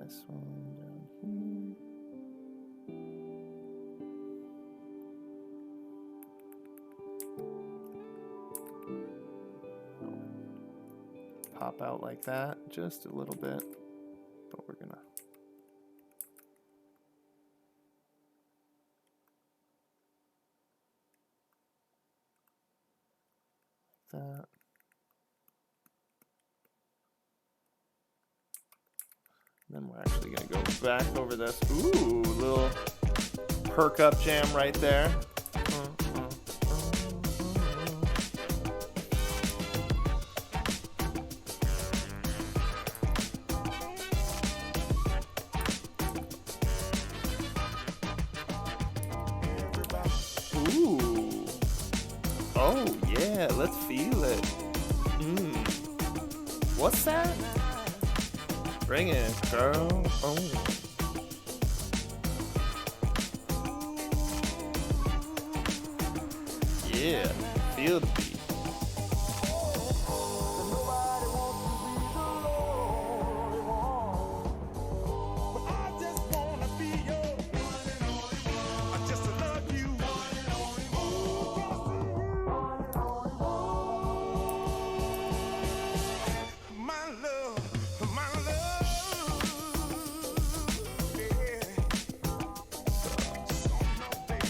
this one down here. Pop out like that, just a little bit, but we're gonna. That. Then we're actually gonna go back over this. Ooh, little perk up jam right there. Ooh. Oh yeah, let's feel it. What's that? Bring it, girl. Oh. Yeah, feel the beat.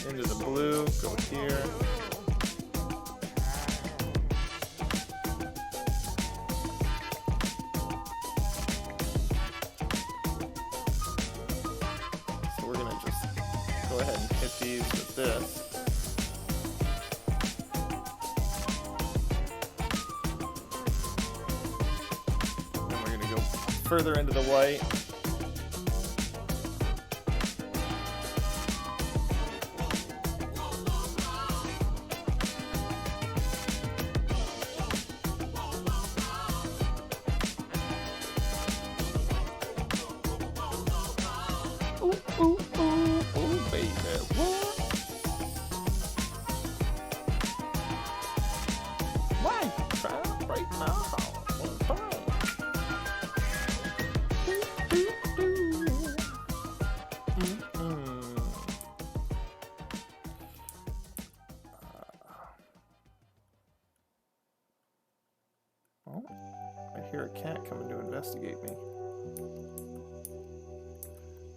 Into the blue, go here. So we're gonna just go ahead and hit these with this. Then we're gonna go further into the white. Ooh, baby, what? Why you trying to break my heart? Oh, I hear a cat coming to investigate me.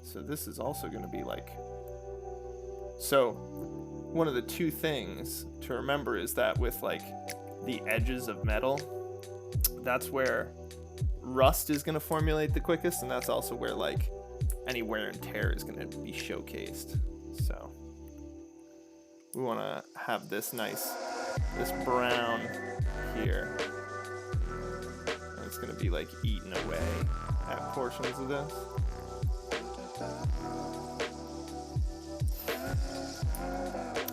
So this is also going to be like... So, one of the two things to remember is that with like the edges of metal, that's where rust is going to formulate the quickest, and that's also where like any wear and tear is going to be showcased. So we want to have this this brown here. And it's going to be like eaten away at portions of this.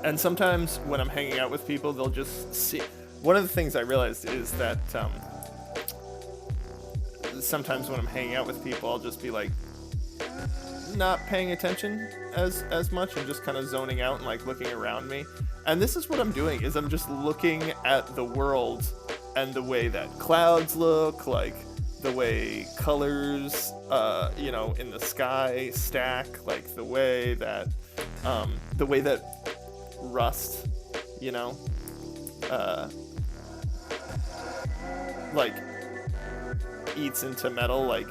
And sometimes when I'm hanging out with people, they'll just see. One of the things I realized is that sometimes when I'm hanging out with people, I'll just be like not paying attention as much and just kind of zoning out and like looking around me. And this is what I'm doing, is I'm just looking at the world and the way that clouds look, like the way colors, in the sky stack, like the way that rust, like eats into metal, like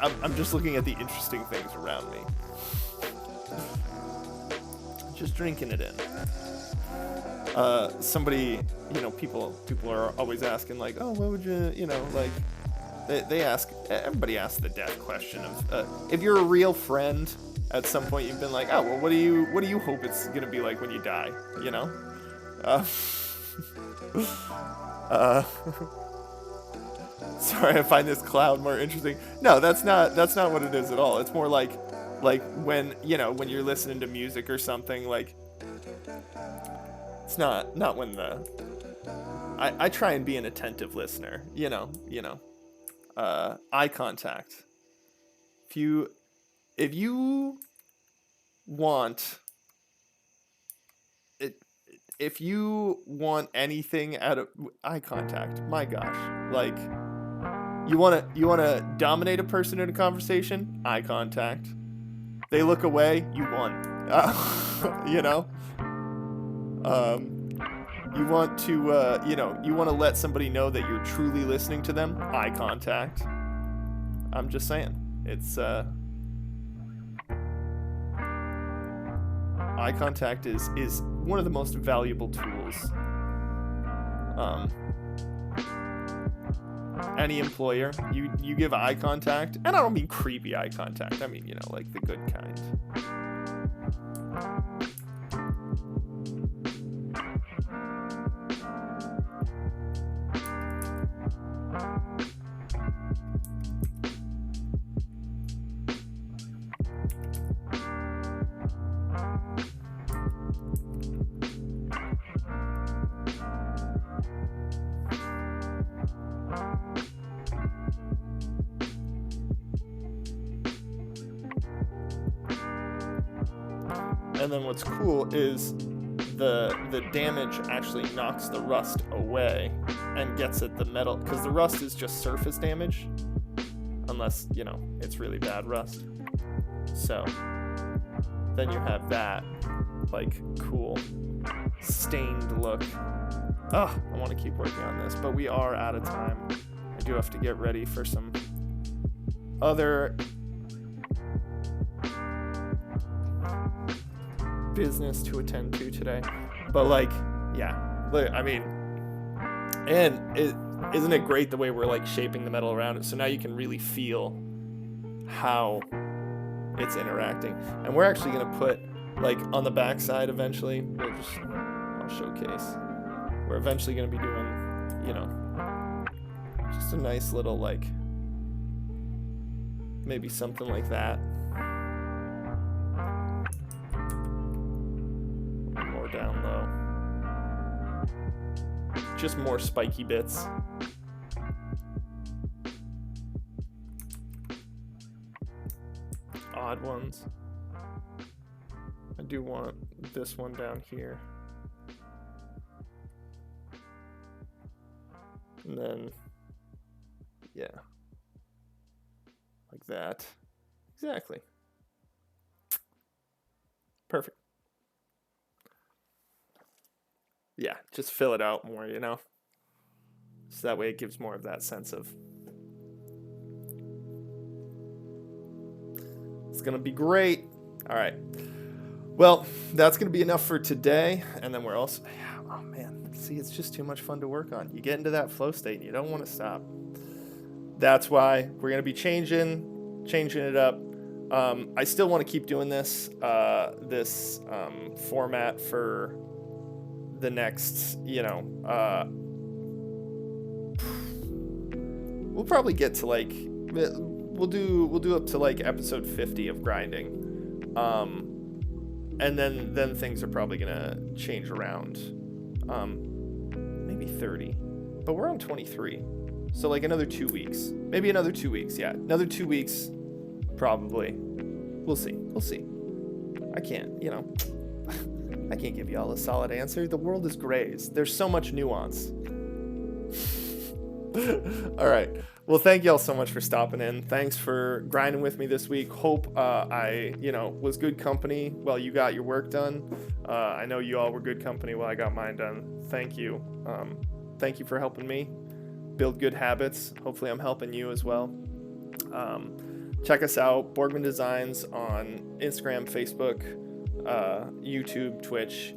I'm just looking at the interesting things around me, just drinking it in. Somebody, people are always asking like, oh, what would you, like they ask, everybody asks the death question of if you're a real friend. At some point, you've been like, oh, well, what do you hope it's gonna be like when you die? Sorry, I find this cloud more interesting. No, that's not what it is at all. It's more like when when you're listening to music or something, like it's not when I try and be an attentive listener. Eye contact. If you want anything out of eye contact, my gosh, like You wanna dominate a person in a conversation? Eye contact. They look away, you won. You know. You want to you want to let somebody know that you're truly listening to them. Eye contact. I'm just saying, it's eye contact is one of the most valuable tools. Any employer, you give eye contact, and I don't mean creepy eye contact. I mean, like the good kind. And then what's cool is the damage actually knocks the rust away and gets at the metal, because the rust is just surface damage, unless it's really bad rust. So then you have that like cool stained look. I want to keep working on this, but we are out of time. I do have to get ready for some other business to attend to today. But I mean, and isn't it great the way we're like shaping the metal around it, so now you can really feel how it's interacting. And we're actually going to put like on the back side eventually, I'll showcase, we're eventually going to be doing just a nice little like maybe something like that. More down low. Just more spiky bits. Odd ones. I do want this one down here. And then, yeah. Like that. Exactly. Perfect. Yeah, just fill it out more, So that way it gives more of that sense of, it's going to be great. All right. Well, that's going to be enough for today. And then we're also, oh man, see, it's just too much fun to work on. You get into that flow state and you don't want to stop. That's why we're going to be changing it up. I still want to keep doing this format for the next, we'll probably get to like, we'll do up to like episode 50 of grinding. And then things are probably gonna change around. Maybe 30, but we're on 23. So like another 2 weeks, maybe another 2 weeks. Yeah. Another 2 weeks, probably. We'll see. I can't, I can't give you all a solid answer. The world is grays. There's so much nuance. All right. Well, thank y'all so much for stopping in. Thanks for grinding with me this week. Hope I was good company while you got your work done. I know you all were good company while I got mine done. Thank you. Thank you for helping me build good habits. Hopefully I'm helping you as well. Check us out, Borgman Designs, on Instagram, Facebook, YouTube, Twitch,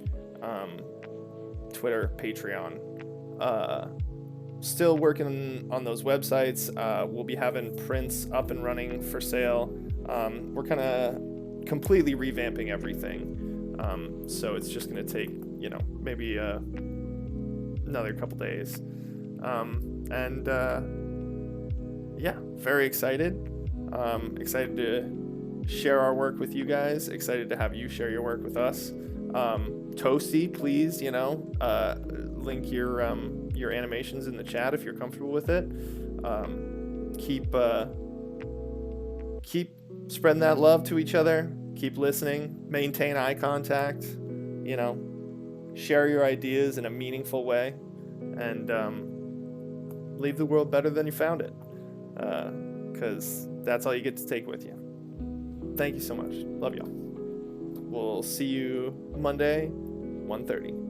Twitter, Patreon. Still working on those websites. We'll be having prints up and running for sale. We're kind of completely revamping everything. So it's just going to take, maybe another couple days. Yeah, very excited. Excited to share our work with you guys. Excited to have you share your work with us. Toasty, please, link your animations in the chat if you're comfortable with it. Keep spreading that love to each other. Keep listening. Maintain eye contact. Share your ideas in a meaningful way, and leave the world better than you found it. because that's all you get to take with you. Thank you so much. Love y'all. We'll see you Monday, 1:30.